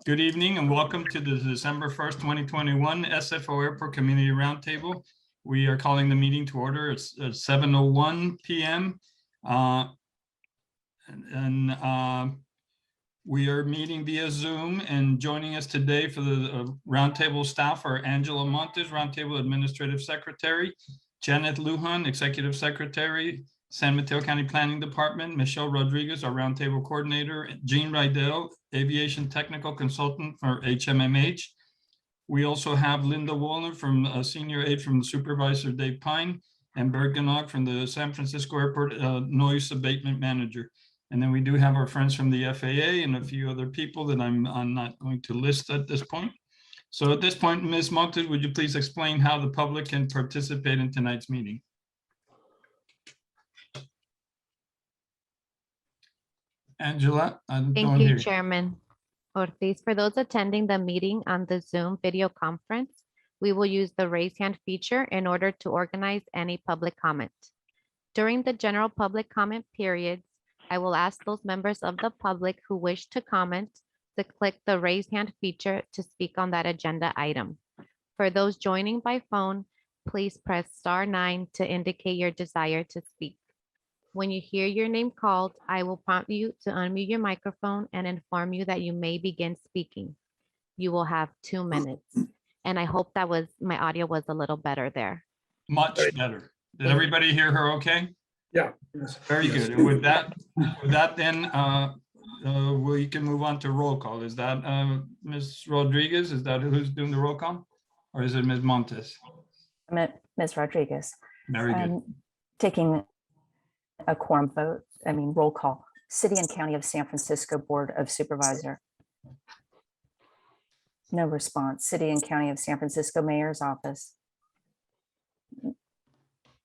Good evening and welcome to the December 1st, 2021 Sfo Airport Community Roundtable. We are calling the meeting to order. It's 7:01 p.m. We are meeting via Zoom, and joining us today for the Roundtable staff are Angela Montes, Roundtable Administrative Secretary, Janet Lujan, Executive Secretary, San Mateo County Planning Department, Michelle Rodriguez, our Roundtable Coordinator, Jean Rydell, Aviation Technical Consultant for HMMH. We also have Linda Wallner from Senior Aide from Supervisor Dave Pine, and Bert Gannog from the San Francisco Airport Noise Abatement Manager. And then we do have our friends from the FAA and a few other people that I'm not going to list at this point. So at this point, Ms. Montes, would you please explain how the public can participate in tonight's meeting? Angela, I don't Thank you, hear. Chairman Ortiz. For those attending the meeting on the Zoom video conference, we will use the raise hand feature in order to organize any public comment. During the general public comment periods, I will ask those members of the public who wish to comment to click the raise hand feature to speak on that agenda item. For those joining by phone, please press *9 to indicate your desire to speak. When you hear your name called, I will prompt you to unmute your microphone and inform you that you may begin speaking. You will have 2 minutes. And I hope that my audio was a little better there. Much better. Did everybody hear her okay? Yeah. Very good. And with that then we can move on to roll call. Is that Ms. Rodriguez? Is that who's doing the roll call? Or is it Ms. Montes? Ms. Rodriguez. Very good. Taking a quorum vote, roll call. City and County of San Francisco Board of Supervisor. No response. City and County of San Francisco Mayor's Office.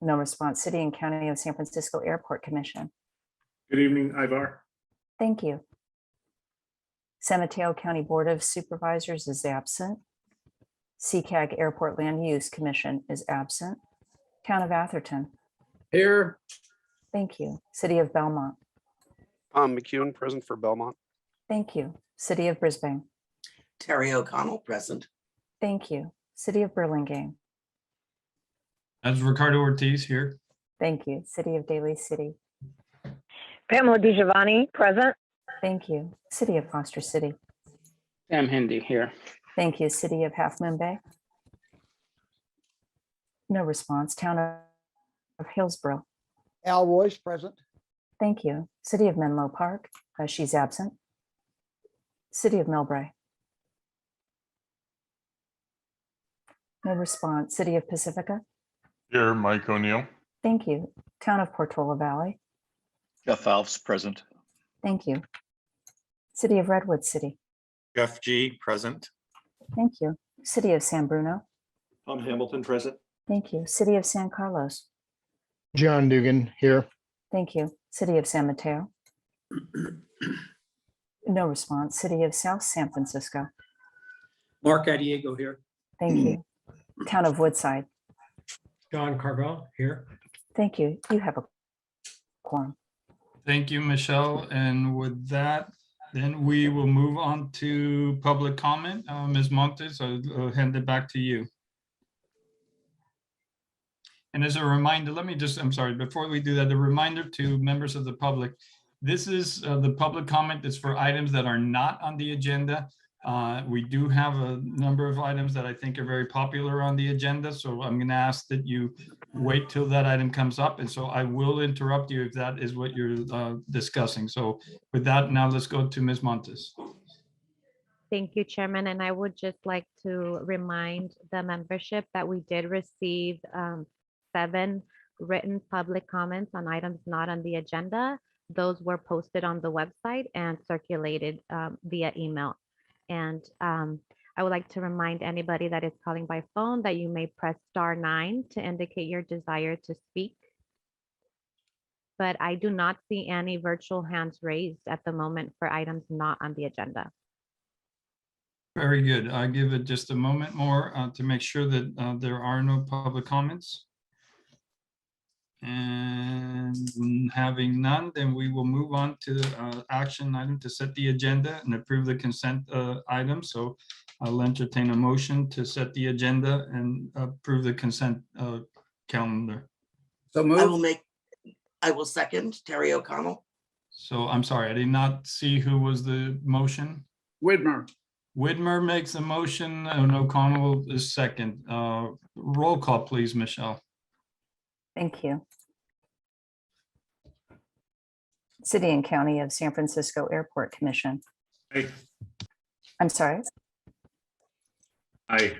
No response. City and County of San Francisco Airport Commission. Good evening, Ivar. Thank you. San Mateo County Board of Supervisors is absent. CCAG Airport Land Use Commission is absent. Town of Atherton. Here. Thank you. City of Belmont. Tom McEwen, present for Belmont. Thank you. City of Brisbane. Terry O'Connell, present. Thank you. City of Burlingame. That's Ricardo Ortiz here. Thank you. City of Daly City. Pamela DiGiovanni, present. Thank you. City of Foster City. Sam Hindi here. Thank you. City of Half Moon Bay. No response. Town of Hillsborough. Al Royce, present. Thank you. City of Menlo Park. She's absent. City of Millbrae. No response. City of Pacifica. Here, Mike O'Neill. Thank you. Town of Portola Valley. Jeff Alves, present. Thank you. City of Redwood City. Jeff G, present. Thank you. City of San Bruno. Tom Hamilton, present. Thank you. City of San Carlos. John Dugan here. Thank you. City of San Mateo. No response. City of South San Francisco. Mark Adiego here. Thank you. Town of Woodside. John Carvel here. Thank you. You have a quorum. Thank you, Michelle. And with that, then we will move on to public comment. Ms. Montes, I'll hand it back to you. And as a reminder, I'm sorry, before we do that, a reminder to members of the public, this is the public comment that's for items that are not on the agenda. We do have a number of items that I think are very popular on the agenda. So I'm going to ask that you wait till that item comes up. And so I will interrupt you if that is what you're discussing. So with that, now let's go to Ms. Montes. Thank you, Chairman. And I would just like to remind the membership that we did receive 7 written public comments on items not on the agenda. Those were posted on the website and circulated via email. And I would like to remind anybody that is calling by phone that you may press *9 to indicate your desire to speak. But I do not see any virtual hands raised at the moment for items not on the agenda. Very good. I'll give it just a moment more to make sure that there are no public comments. And having none, then we will move on to the action item to set the agenda and approve the consent item. So I'll entertain a motion to set the agenda and approve the consent calendar. I will second Terry O'Connell. So I'm sorry, I did not see who was the motion. Widmer. Widmer makes a motion and O'Connell is second. Roll call, please, Michelle. Thank you. City and County of San Francisco Airport Commission. Aye. I'm sorry. Aye.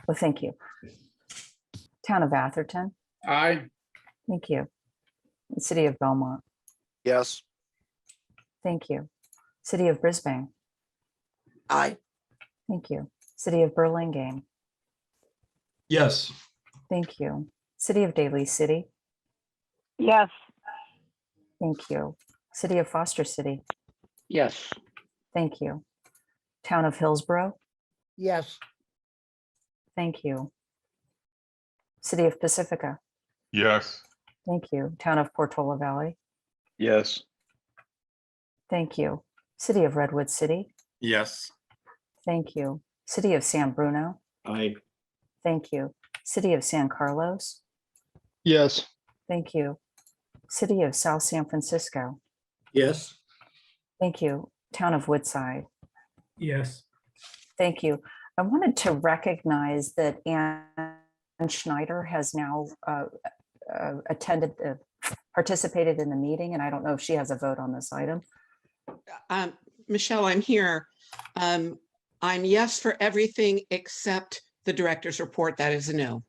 Well, thank you. Town of Atherton. Aye. Thank you. City of Belmont. Yes. Thank you. City of Brisbane. Aye. Thank you. City of Burlingame. Yes. Thank you. City of Daly City. yes, Thank you. City of Foster City. Yes. Thank you. Town of Hillsborough. Yes. Thank you. City of Pacifica. Yes. Thank you. Town of Portola Valley. Yes. Thank you. City of Redwood City. Yes. Thank you. City of San Bruno. Aye. Thank you. City of San Carlos. Yes. Thank you. City of South San Francisco. Yes. Thank you. Town of Woodside. Yes. Thank you. I wanted to recognize that Ann Schneider has now participated in the meeting, and I don't know if she has a vote on this item. Michelle, I'm here. I'm yes for everything except the director's report. That is a no.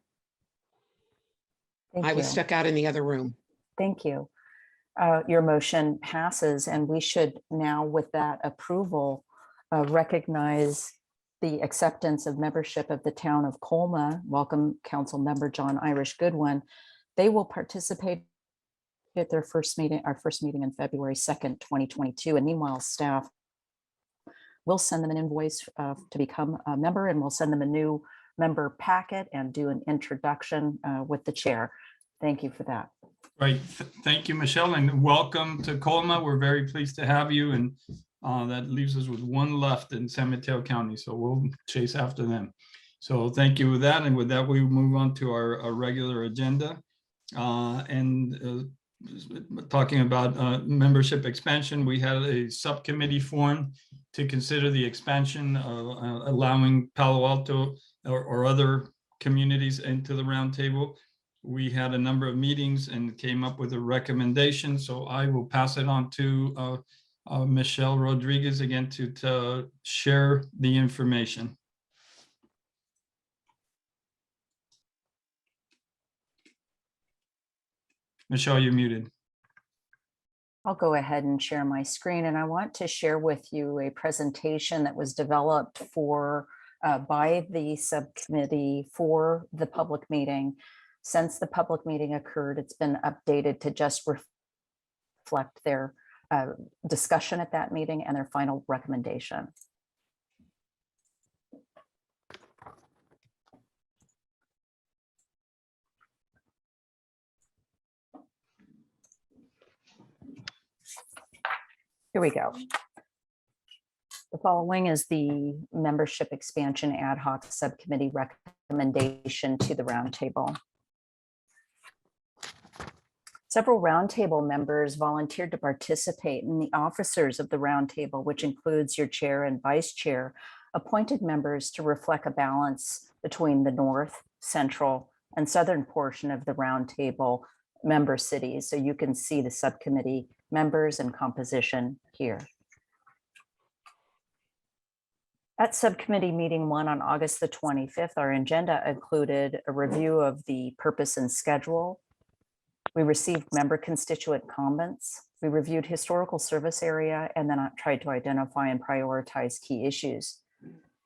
Thank I was you. stuck out in the other room. Thank you. Your motion passes, and we should now, with that approval, recognize the acceptance of membership of the town of Colma. Welcome, Council Member John Irish Goodwin. They will participate at their first meeting, our first meeting in February 2nd, 2022. And meanwhile, staff will send them an invoice to become a member, and we'll send them a new member packet and do an introduction with the chair. Thank you for that. Right. Thank you, Michelle, and welcome to Colma. We're very pleased to have you, and that leaves us with one left in San Mateo County, so we'll chase after them. So thank you with that, and with that, we move on to our regular agenda. Talking about membership expansion, we had a subcommittee formed to consider the expansion of allowing Palo Alto or other communities into the roundtable. We had a number of meetings and came up with a recommendation. So I will pass it on to Michelle Rodriguez again to share the information. Michelle, you're muted. I'll go ahead and share my screen, and I want to share with you a presentation that was developed for by the subcommittee for the public meeting. Since the public meeting occurred, it's been updated to just reflect their discussion at that meeting and their final recommendation. Here we go. The following is the membership expansion ad hoc subcommittee recommendation to the roundtable. Several roundtable members volunteered to participate, and the officers of the roundtable, which includes your chair and vice chair, appointed members to reflect a balance between the north, central, and southern portion of the roundtable member cities. So you can see the subcommittee members and composition here. At subcommittee meeting 1 on August the 25th, our agenda included a review of the purpose and schedule. We received member constituent comments. We reviewed historical service area and then tried to identify and prioritize key issues.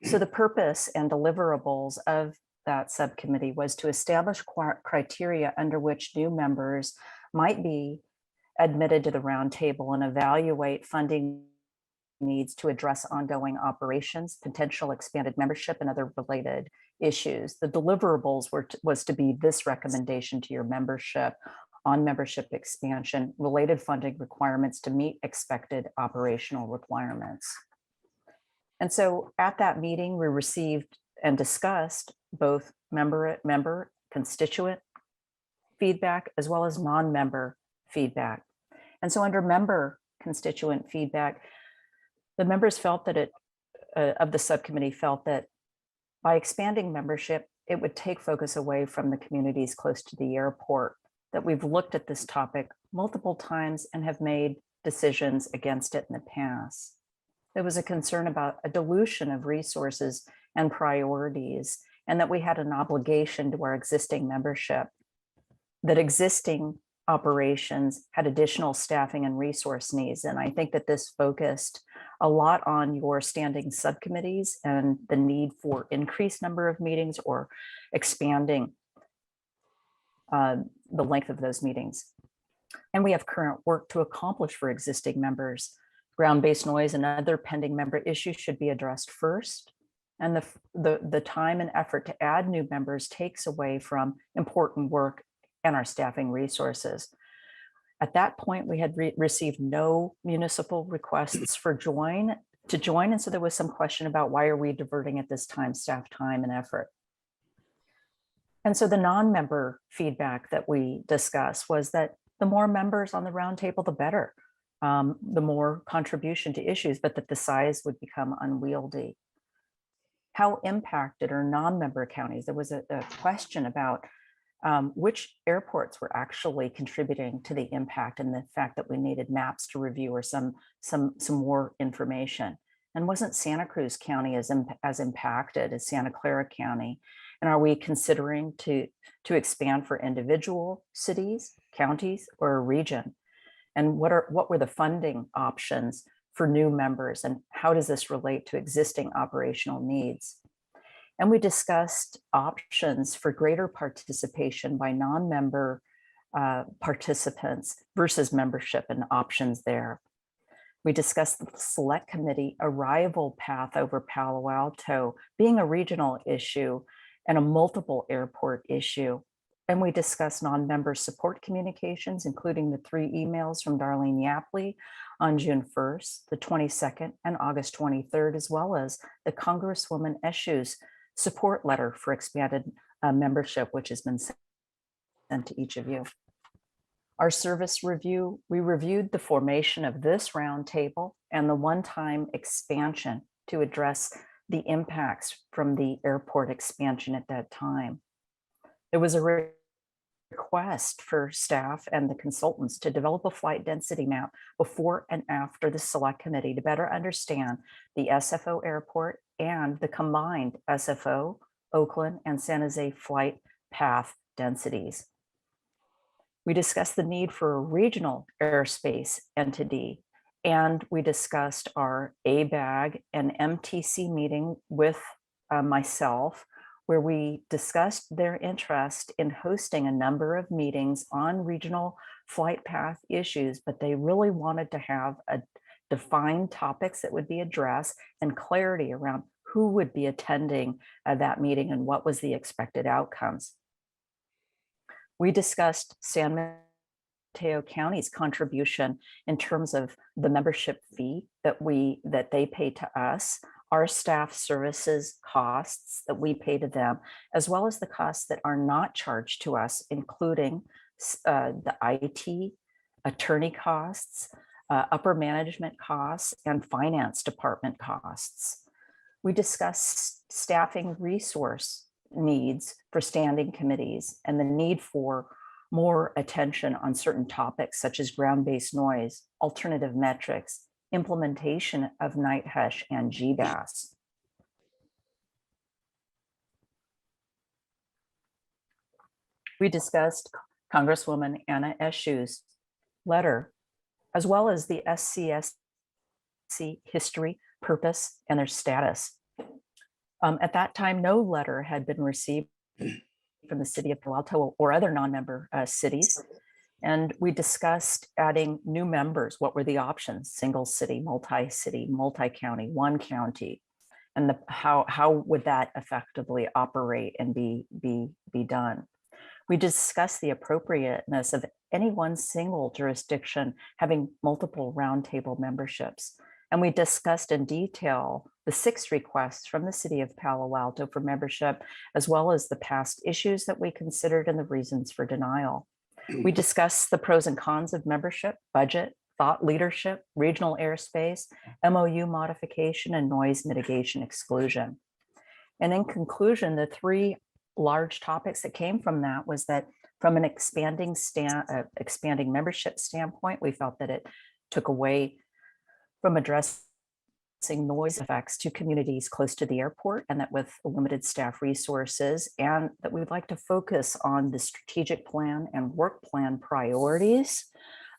So the purpose and deliverables of that subcommittee was to establish criteria under which new members might be admitted to the roundtable and evaluate funding needs to address ongoing operations, potential expanded membership, and other related issues. The deliverables was to be this recommendation to your membership on membership expansion, related funding requirements to meet expected operational requirements. And so at that meeting, we received and discussed both member constituent feedback as well as non-member feedback. And so under member constituent feedback, the members felt that of the subcommittee felt that by expanding membership, it would take focus away from the communities close to the airport, that we've looked at this topic multiple times and have made decisions against it in the past. There was a concern about a dilution of resources and priorities, and that we had an obligation to our existing membership, that existing operations had additional staffing and resource needs. And I think that this focused a lot on your standing subcommittees and the need for increased number of meetings or expanding the length of those meetings. And we have current work to accomplish for existing members. Ground-based noise and other pending member issues should be addressed first. And the time and effort to add new members takes away from important work and our staffing resources. At that point, we had received no municipal requests to join. And so there was some question about why are we diverting at this time, staff time and effort. And so the non-member feedback that we discussed was that the more members on the roundtable, the better, the more contribution to issues, but that the size would become unwieldy. How impacted are non-member counties? There was a question about which airports were actually contributing to the impact and the fact that we needed maps to review or some more information. And wasn't Santa Cruz County as impacted as Santa Clara County? And are we considering to expand for individual cities, counties, or a region? And what were the funding options for new members, and how does this relate to existing operational needs? And we discussed options for greater participation by non-member participants versus membership and options there. We discussed the select committee arrival path over Palo Alto being a regional issue and a multiple airport issue. And we discussed non-member support communications, including the 3 emails from Darlene Yapley on June 1st, the 22nd, and August 23rd, as well as the Congresswoman Eshu's support letter for expanded membership, which has been sent to each of you. Our service review, we reviewed the formation of this roundtable and the one-time expansion to address the impacts from the airport expansion at that time. There was a request for staff and the consultants to develop a flight density map before and after the select committee to better understand the SFO airport and the combined SFO, Oakland, and San Jose flight path densities. We discussed the need for a regional airspace entity, and we discussed our ABAG and MTC meeting with myself, where we discussed their interest in hosting a number of meetings on regional flight path issues, but they really wanted to have a defined topics that would be addressed and clarity around who would be attending that meeting and what was the expected outcomes. We discussed San Mateo County's contribution in terms of the membership fee that they pay to us, our staff services costs that we pay to them, as well as the costs that are not charged to us, including the IT, attorney costs, upper management costs, and finance department costs. We discussed staffing resource needs for standing committees and the need for more attention on certain topics such as ground-based noise, alternative metrics, implementation of night hush, and Gbass. We discussed Congresswoman Anna Eshu's letter, as well as the SCSC history, purpose, and their status. At that time, no letter had been received from the city of Palo Alto or other non-member cities. And we discussed adding new members. What were the options? Single city, multi-city, multi-county, one county, and how would that effectively operate and be done? We discussed the appropriateness of any one single jurisdiction having multiple roundtable memberships. And we discussed in detail the 6 requests from the city of Palo Alto for membership, as well as the past issues that we considered and the reasons for denial. We discussed the pros and cons of membership, budget, thought leadership, regional airspace, MOU modification, and noise mitigation exclusion. And in conclusion, the 3 large topics that came from that was that from an expanding membership standpoint, we felt that it took away from addressing noise effects to communities close to the airport, and that with limited staff resources, and that we'd like to focus on the strategic plan and work plan priorities,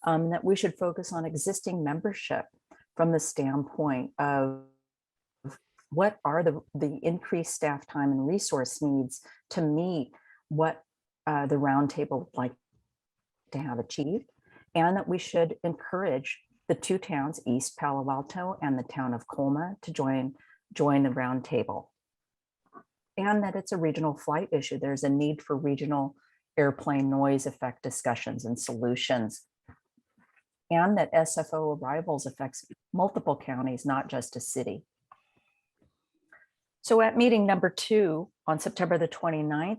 that we should focus on existing membership from the standpoint of what are the increased staff time and resource needs to meet what the roundtable would like to have achieved, and that we should encourage the 2 towns, East Palo Alto and the town of Colma, to join the roundtable, and that it's a regional flight issue. There's a need for regional airplane noise effect discussions and solutions, and that SFO arrivals affects multiple counties, not just a city. So at meeting number 2 on September the 29th,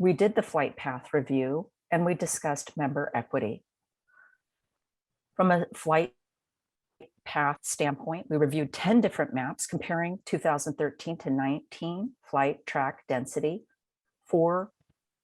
we did the flight path review and we discussed member equity. From a flight path standpoint, we reviewed 10 different maps comparing 2013 to 19 flight track density for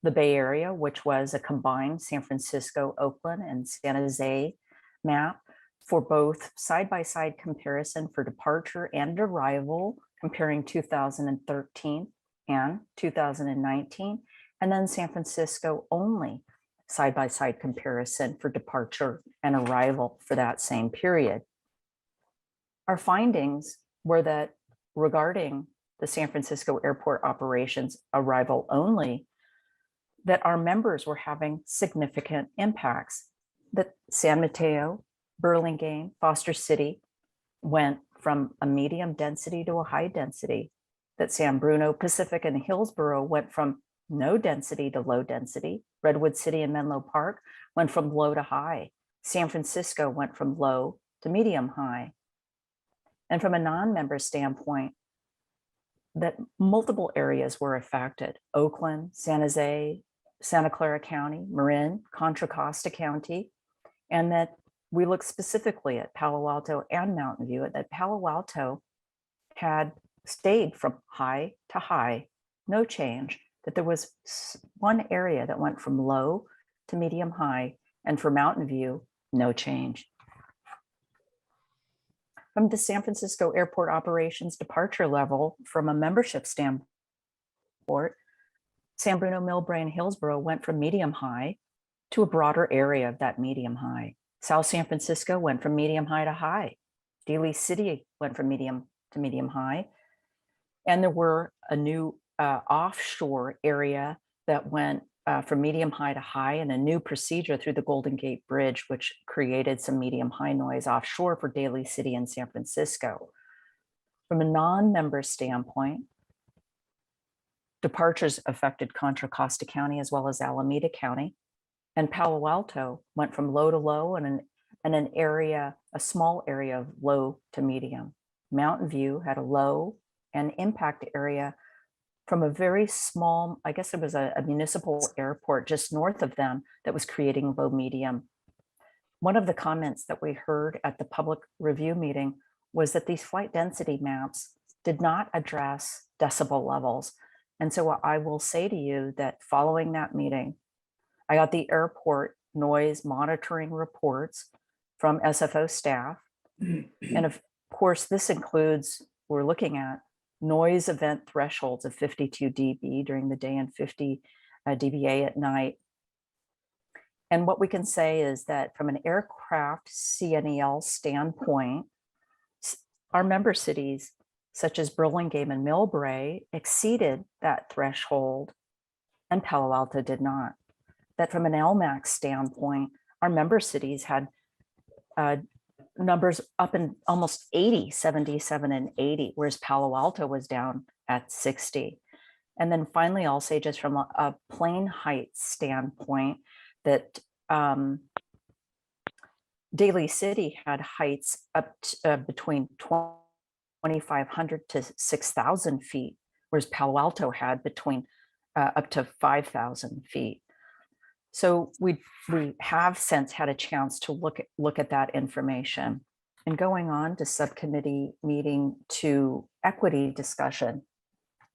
the Bay Area, which was a combined San Francisco, Oakland, and San Jose map for both side-by-side comparison for departure and arrival, comparing 2013 and 2019, and then San Francisco only side-by-side comparison for departure and arrival for that same period. Our findings were that regarding the San Francisco airport operations arrival only, that our members were having significant impacts, that San Mateo, Burlingame, Foster City went from a medium density to a high density, that San Bruno, Pacific, and Hillsborough went from no density to low density. Redwood City and Menlo Park went from low to high. San Francisco went from low to medium high. And from a non-member standpoint, that multiple areas were affected: Oakland, San Jose, Santa Clara County, Marin, Contra Costa County, and that we looked specifically at Palo Alto and Mountain View, that Palo Alto had stayed from high to high, no change, that there was one area that went from low to medium high, and for Mountain View, no change. From the San Francisco airport operations departure level, from a membership standpoint, San Bruno, Millbrae, and Hillsborough went from medium high to a broader area of that medium high. South San Francisco went from medium high to high. Daly City went from medium to medium high. And there were a new offshore area that went from medium high to high, and a new procedure through the Golden Gate Bridge, which created some medium high noise offshore for Daly City and San Francisco. From a non-member standpoint, departures affected Contra Costa County as well as Alameda County, and Palo Alto went from low to low and an area, a small area of low to medium. Mountain View had a low and impact area from a very small, I guess it was a municipal airport just north of them that was creating low medium. One of the comments that we heard at the public review meeting was that these flight density maps did not address decibel levels. And so I will say to you that following that meeting, I got the airport noise monitoring reports from SFO staff. And of course, this includes, we're looking at noise event thresholds of 52 dB during the day and 50 dBA at night. And what we can say is that from an aircraft CNEL standpoint, our member cities, such as Burlingame and Millbrae, exceeded that threshold, and Palo Alto did not. That from an LMAX standpoint, our member cities had numbers up in almost 80, 77 and 80, whereas Palo Alto was down at 60. And then finally, I'll say just from a plain height standpoint that Daly City had heights up to, between 2,500 to 6,000 feet, whereas Palo Alto had between up to 5,000 feet. So we have since had a chance to look at that information. And going on to subcommittee meeting to equity discussion,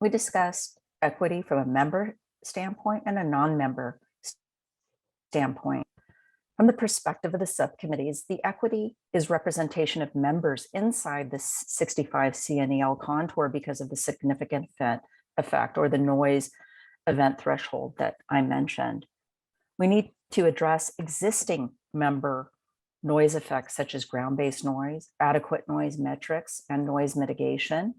we discussed equity from a member standpoint and a non-member standpoint. From the perspective of the subcommittees, the equity is representation of members inside the 65 CNEL contour because of the significant effect or the noise event threshold that I mentioned. We need to address existing member noise effects such as ground-based noise, adequate noise metrics, and noise mitigation.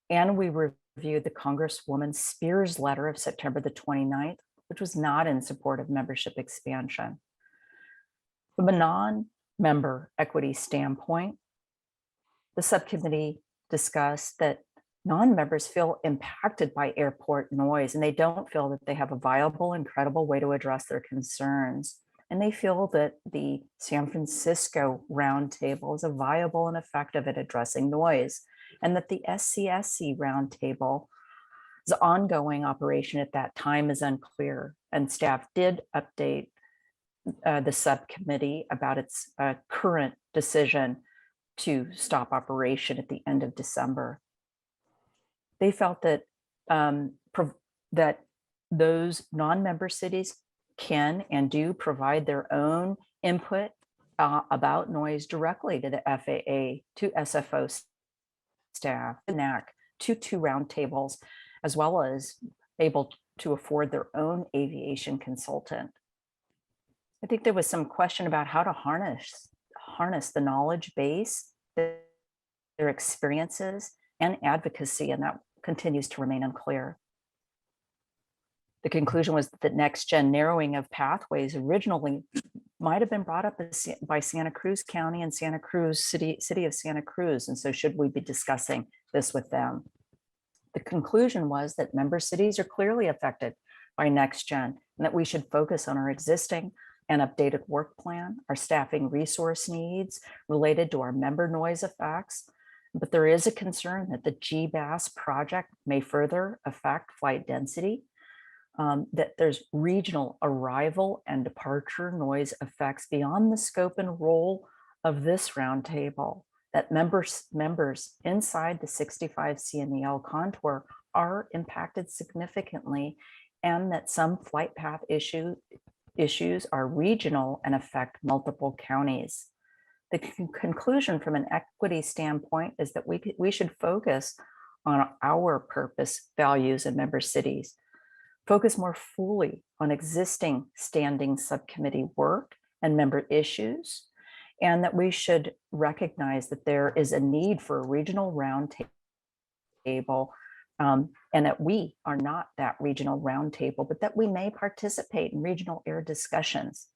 And we reviewed the Congresswoman Spears letter of September the 29th, which was not in support of membership expansion. From a non-member equity standpoint, the subcommittee discussed that non-members feel impacted by airport noise, and they don't feel that they have a viable and credible way to address their concerns. And they feel that the San Francisco Roundtable is a viable and effective at addressing noise, and that the SCSC Roundtable's ongoing operation at that time is unclear. And staff did update the subcommittee about its current decision to stop operation at the end of December. They felt that that those non-member cities can and do provide their own input about noise directly to the FAA, to SFO staff, the NAC, to two roundtables, as well as able to afford their own aviation consultant. I think there was some question about how to harness the knowledge base, their experiences, and advocacy, and that continues to remain unclear. The conclusion was that the next gen narrowing of pathways originally might have been brought up by Santa Cruz County and Santa Cruz City of Santa Cruz. And so should we be discussing this with them? The conclusion was that member cities are clearly affected by next gen and that we should focus on our existing and updated work plan, our staffing resource needs related to our member noise effects. But there is a concern that the Gbass project may further affect flight density, that there's regional arrival and departure noise effects beyond the scope and role of this roundtable, that members inside the 65 CNEL contour are impacted significantly, and that some flight path issues are regional and affect multiple counties. The conclusion from an equity standpoint is that we should focus on our purpose, values, and member cities, focus more fully on existing standing subcommittee work and member issues, and that we should recognize that there is a need for a regional roundtable, and that we are not that regional roundtable, but that we may participate in regional air discussions,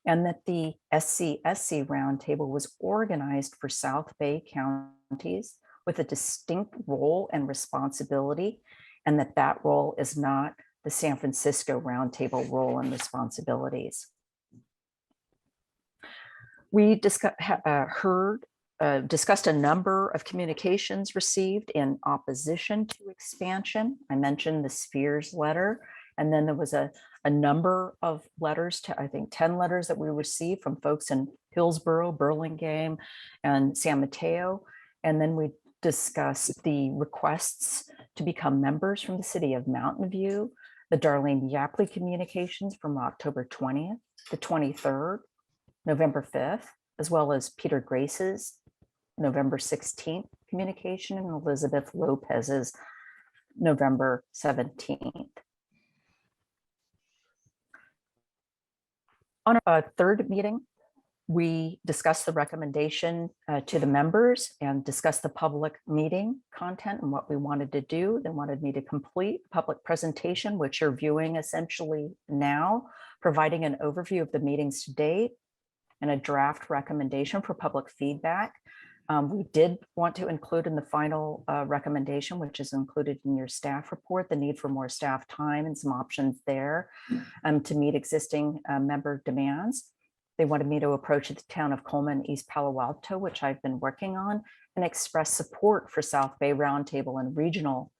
and that the SCSC roundtable was organized for South Bay counties with a distinct role and responsibility, and that role is not the San Francisco roundtable role and responsibilities. We discussed a number of communications received in opposition to expansion. I mentioned the Spears letter, and then there was a number of letters, to I think 10 letters that we received from folks in Hillsborough, Burlingame, and San Mateo. And then we discussed the requests to become members from the city of Mountain View, the Darlene Yapley communications from October 20th, the 23rd, November 5th, as well as Peter Grace's November 16th communication and Elizabeth Lopez's November 17th. On a third meeting, we discussed the recommendation to the members and discussed the public meeting content and what we wanted to do. They wanted me to complete a public presentation, which you're viewing essentially now, providing an overview of the meetings to date and a draft recommendation for public feedback. We did want to include in the final recommendation, which is included in your staff report, the need for more staff time and some options there to meet existing member demands. They wanted me to approach the town of Coleman, East Palo Alto, which I've been working on, and express support for South Bay Roundtable and regional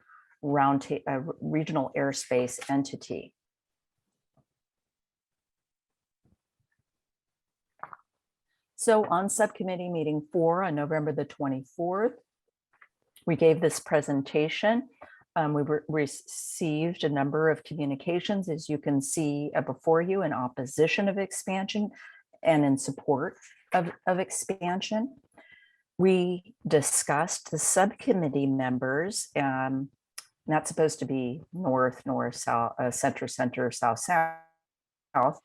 airspace entity. So on subcommittee meeting 4 on November the 24th, we gave this presentation. We received a number of communications, as you can see before you, in opposition of expansion and in support of expansion. We discussed the subcommittee members, not supposed to be north, south, center, south, south,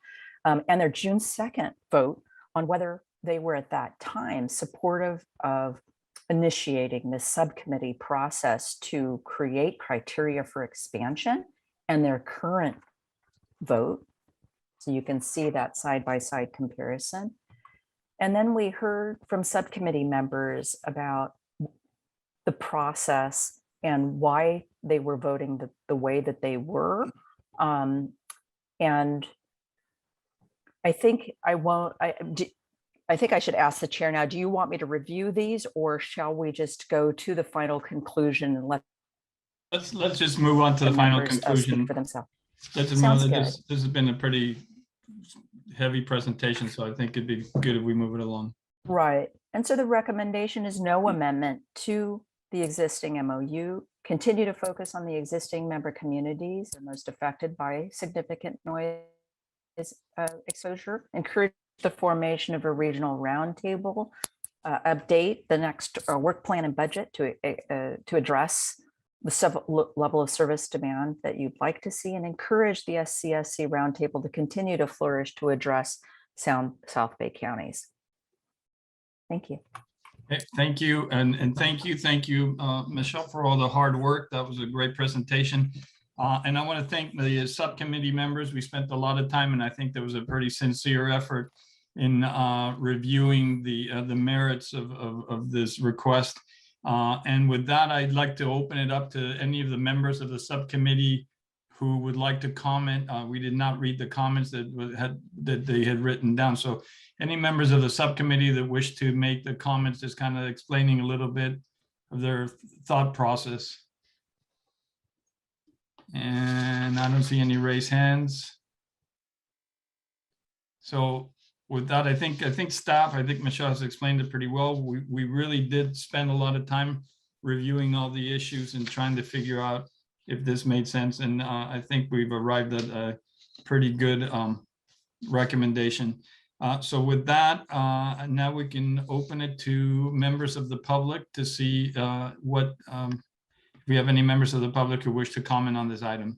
and their June 2nd vote on whether they were at that time supportive of initiating this subcommittee process to create criteria for expansion, and their current vote. So you can see that side-by-side comparison. And then we heard from subcommittee members about the process and why they were voting the way that they were. And I think I think I should ask the chair now, do you want me to review these, or shall we just go to the final conclusion and Let's just move on to the final members, conclusion. speak for themselves? Sounds good. This has been a pretty heavy presentation, so I think it'd be good if we move it along. Right. And so the recommendation is no amendment to the existing MOU. Continue to focus on the existing member communities the most affected by significant noise exposure. Encourage the formation of a regional roundtable. Update the next work plan and budget to address the level of service demand that you'd like to see, and encourage the SCSC roundtable to continue to flourish to address South Bay counties. Thank you. Okay, thank you, and thank you, Michelle, for all the hard work. That was a great presentation. And I want to thank the subcommittee members. We spent a lot of time, and I think there was a pretty sincere effort in reviewing the merits of this request. And with that, I'd like to open it up to any of the members of the subcommittee who would like to comment. We did not read the comments that they had written down. So any members of the subcommittee that wish to make the comments, just kind of explaining a little bit of their thought process. And I don't see any raised hands. So with that, I think staff, I think Michelle has explained it pretty well. We really did spend a lot of time reviewing all the issues and trying to figure out if this made sense. And I think we've arrived at a pretty good recommendation. So with that, now we can open it to members of the public to see if we have any members of the public who wish to comment on this item.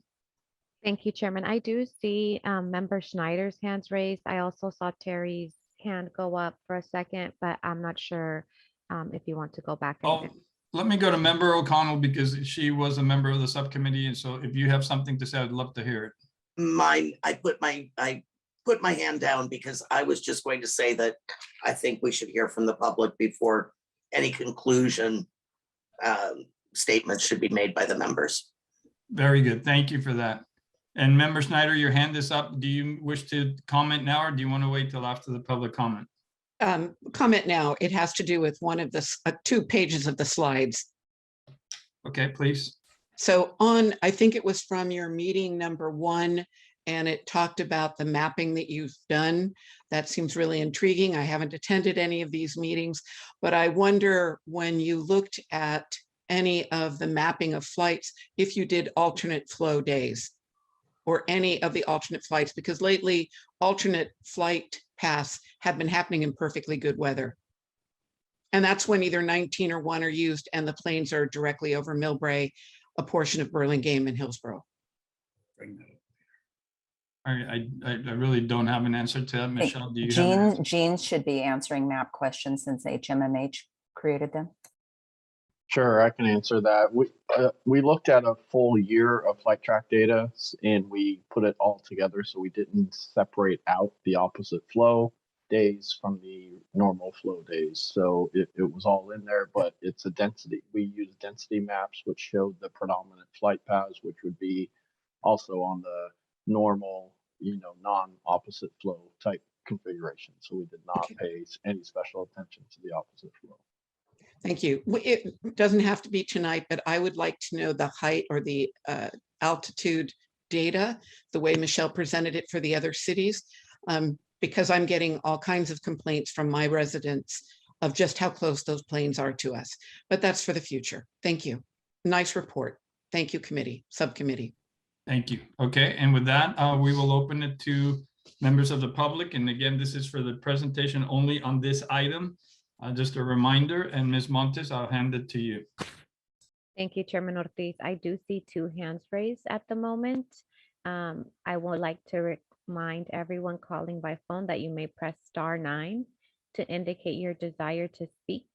Thank you, Chairman. I do see Member Schneider's hands raised. I also saw Terry's hand go up for a second, but I'm not sure if you want to go back. Oh, let me go to Member O'Connell because she was a member of the subcommittee. And so if you have something to say, I'd love to hear it. I put my hand down because I was just going to say that I think we should hear from the public before any conclusion statements should be made by the members. Very good. Thank you for that. And Member Schneider, your hand is up. Do you wish to comment now, or do you want to wait till after the public comment? Comment now. It has to do with one of the 2 pages of the slides. Okay, please. So I think it was from your meeting number 1, and it talked about the mapping that you've done. That seems really intriguing. I haven't attended any of these meetings, but I wonder when you looked at any of the mapping of flights, if you did alternate flow days or any of the alternate flights, because lately alternate flight paths have been happening in perfectly good weather. And that's when either 19 or 1 are used and the planes are directly over Millbrae, a portion of Burlingame and Hillsborough. I really don't have an answer to that. Michelle, do you have an answer? Jean should be answering map questions since HMMH created them. Sure, I can answer that. We looked at a full year of flight track data and we put it all together so we didn't separate out the opposite flow. days from the normal flow days. So it was all in there, but it's a density. We use density maps, which showed the predominant flight paths, which would be also on the normal, non-opposite flow type configuration. So we did not pay any special attention to the opposite flow. Thank you. It doesn't have to be tonight, but I would like to know the height or the altitude data, the way Michelle presented it for the other cities, because I'm getting all kinds of complaints from my residents of just how close those planes are to us. But that's for the future. Thank you. Nice report. Thank you, subcommittee. Thank you. Okay, and with that, we will open it to members of the public. And again, this is for the presentation only on this item. Just a reminder, and Ms. Montes, I'll hand it to you. Thank you, Chairman Ortiz. I do see 2 hands raised at the moment. I would like to remind everyone calling by phone that you may press *9 to indicate your desire to speak.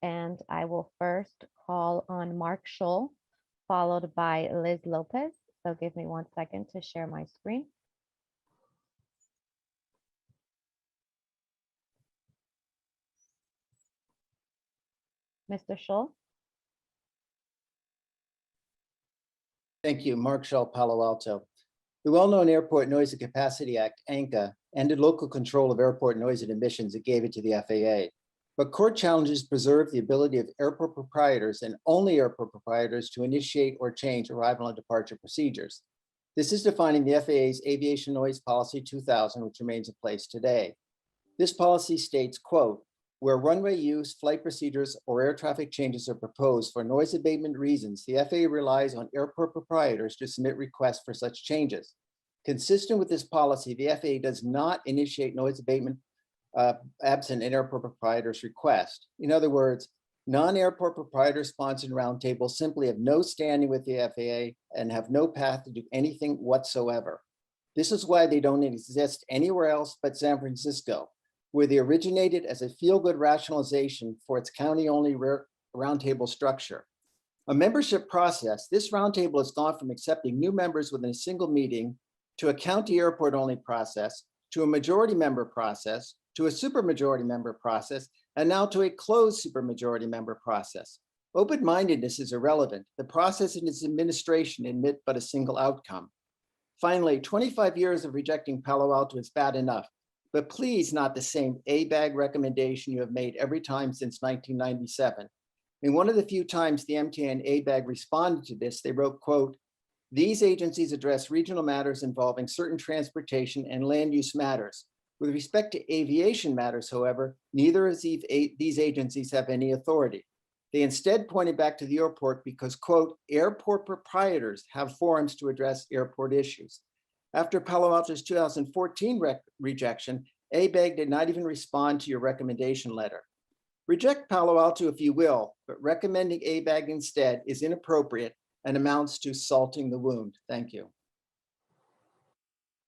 And I will first call on Mark Scholl, followed by Liz Lopez. So give me 1 second to share my screen. Mr. Scholl? Thank you. Mark Shaw, Palo Alto. The well-known Airport Noise and Capacity Act, ANCA, ended local control of airport noise and emissions and gave it to the FAA. But court challenges preserve the ability of airport proprietors and only airport proprietors to initiate or change arrival and departure procedures. This is defining the FAA's Aviation Noise Policy 2000, which remains in place today. This policy states, quote, where runway use, flight procedures, or air traffic changes are proposed for noise abatement reasons, the FAA relies on airport proprietors to submit requests for such changes. Consistent with this policy, the FAA does not initiate noise abatement absent an airport proprietor's request. In other words, non-airport proprietor-sponsored roundtables simply have no standing with the FAA and have no path to do anything whatsoever. This is why they don't exist anywhere else but San Francisco, where they originated as a feel-good rationalization for its county-only roundtable structure. A membership process, this roundtable has gone from accepting new members within a single meeting to a county airport-only process, to a majority member process, to a supermajority member process, and now to a closed supermajority member process. Open-mindedness is irrelevant. The process and its administration admit but a single outcome. Finally, 25 years of rejecting Palo Alto is bad enough, but please not the same ABAG recommendation you have made every time since 1997. In one of the few times the MTA and ABAG responded to this, they wrote, quote, these agencies address regional matters involving certain transportation and land use matters. With respect to aviation matters, however, neither of these agencies have any authority. They instead pointed back to the airport because, quote, airport proprietors have forums to address airport issues. After Palo Alto's 2014 rejection, ABAG did not even respond to your recommendation letter. Reject Palo Alto if you will, but recommending ABAG instead is inappropriate and amounts to salting the wound. Thank you.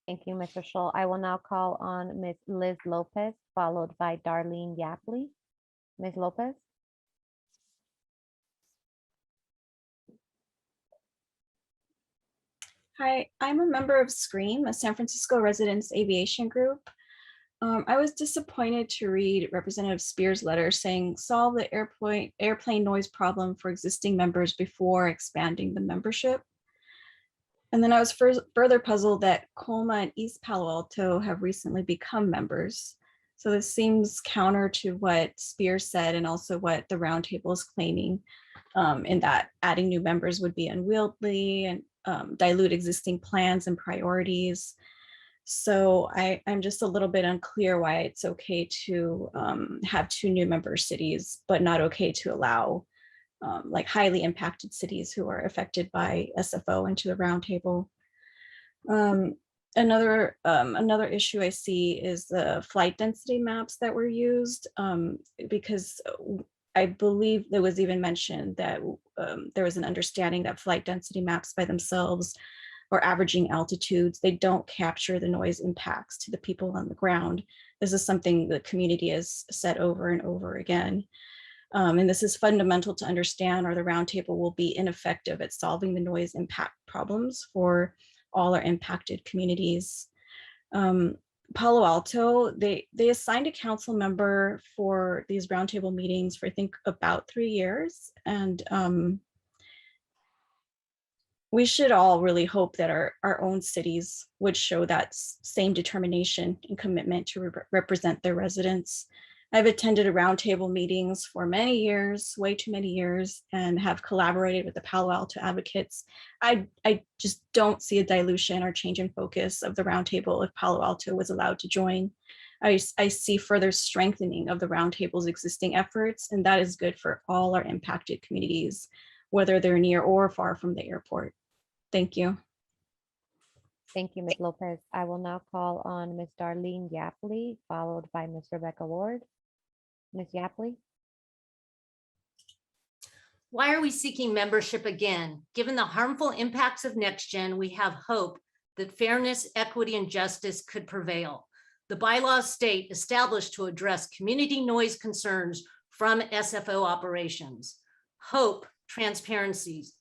Thank you, Mr. Scholl. I will now call on Ms. Liz Lopez, followed by Darlene Yapley. Ms. Lopez? Hi, I'm a member of SCREAM, a San Francisco residents aviation group. I was disappointed to read Representative Spears' letter saying solve the airplane noise problem for existing members before expanding the membership. And then I was further puzzled that Colma and East Palo Alto have recently become members. So this seems counter to what Spears said and also what the roundtable is claiming, in that adding new members would be unwieldy and dilute existing plans and priorities. So I'm just a little bit unclear why it's okay to have 2 new member cities, but not okay to allow like highly impacted cities who are affected by SFO into the roundtable. Another issue I see is the flight density maps that were used, because I believe there was even mentioned that there was an understanding that flight density maps by themselves or averaging altitudes, they don't capture the noise impacts to the people on the ground. This is something the community has said over and over again. And this is fundamental to understand, or the roundtable will be ineffective at solving the noise impact problems for all our impacted communities. Palo Alto, they assigned a council member for these roundtable meetings for I think about 3 years. And we should all really hope that our own cities would show that same determination and commitment to represent their residents. I've attended roundtable meetings for many years, way too many years, and have collaborated with the Palo Alto advocates. I just don't see a dilution or change in focus of the roundtable if Palo Alto was allowed to join. I see further strengthening of the roundtable's existing efforts, and that is good for all our impacted communities, whether they're near or far from the airport. Thank you. Thank you, Ms. Lopez. I will now call on Ms. Darlene Yapley, followed by Ms. Rebecca Ward. Ms. Yapley? Why are we seeking membership again? Given the harmful impacts of NextGen, we have hope that fairness, equity, and justice could prevail. The bylaws state established to address community noise concerns from SFO operations. Hope, transparencies.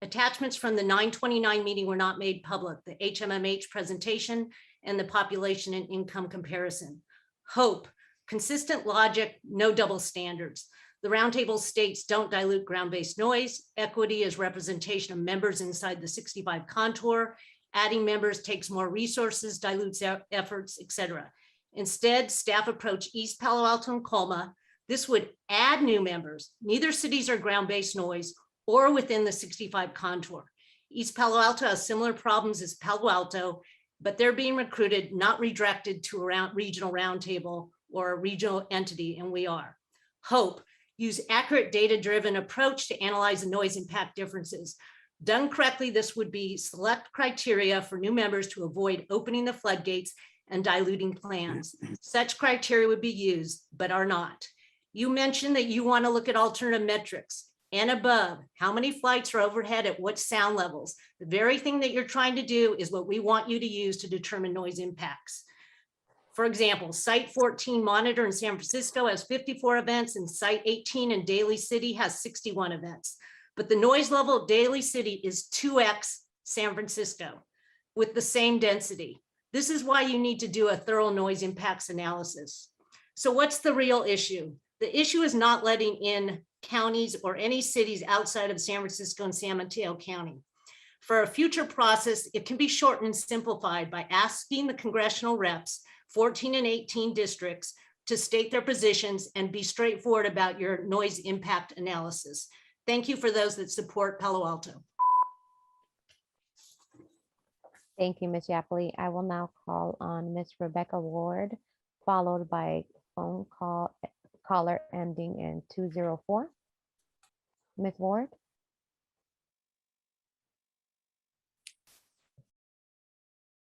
Attachments from the 929 meeting were not made public, the HMMH presentation and the population and income comparison. Hope, consistent logic, no double standards. The roundtable states don't dilute ground-based noise. Equity is representation of members inside the 65 contour. Adding members takes more resources, dilutes efforts, etc. Instead, staff approach East Palo Alto and Colma. This would add new members. Neither cities are ground-based noise or within the 65 contour. East Palo Alto has similar problems as Palo Alto, but they're being recruited, not redirected to a regional roundtable or a regional entity, and we are. Hope, use accurate data-driven approach to analyze the noise impact differences. Done correctly, this would be select criteria for new members to avoid opening the floodgates and diluting plans. Such criteria would be used, but are not. You mentioned that you want to look at alternative metrics and above, how many flights are overhead at what sound levels. The very thing that you're trying to do is what we want you to use to determine noise impacts. For example, Site 14 Monitor in San Francisco has 54 events and Site 18 in Daly City has 61 events. But the noise level of Daly City is 2x San Francisco with the same density. This is why you need to do a thorough noise impacts analysis. So what's the real issue? The issue is not letting in counties or any cities outside of San Francisco and San Mateo County. For a future process, it can be shortened and simplified by asking the congressional reps, 14 and 18 districts, to state their positions and be straightforward about your noise impact analysis. Thank you for those that support Palo Alto. Thank you, Ms. Yapley. I will now call on Ms. Rebecca Ward, followed by phone caller ending in 204. Ms. Ward?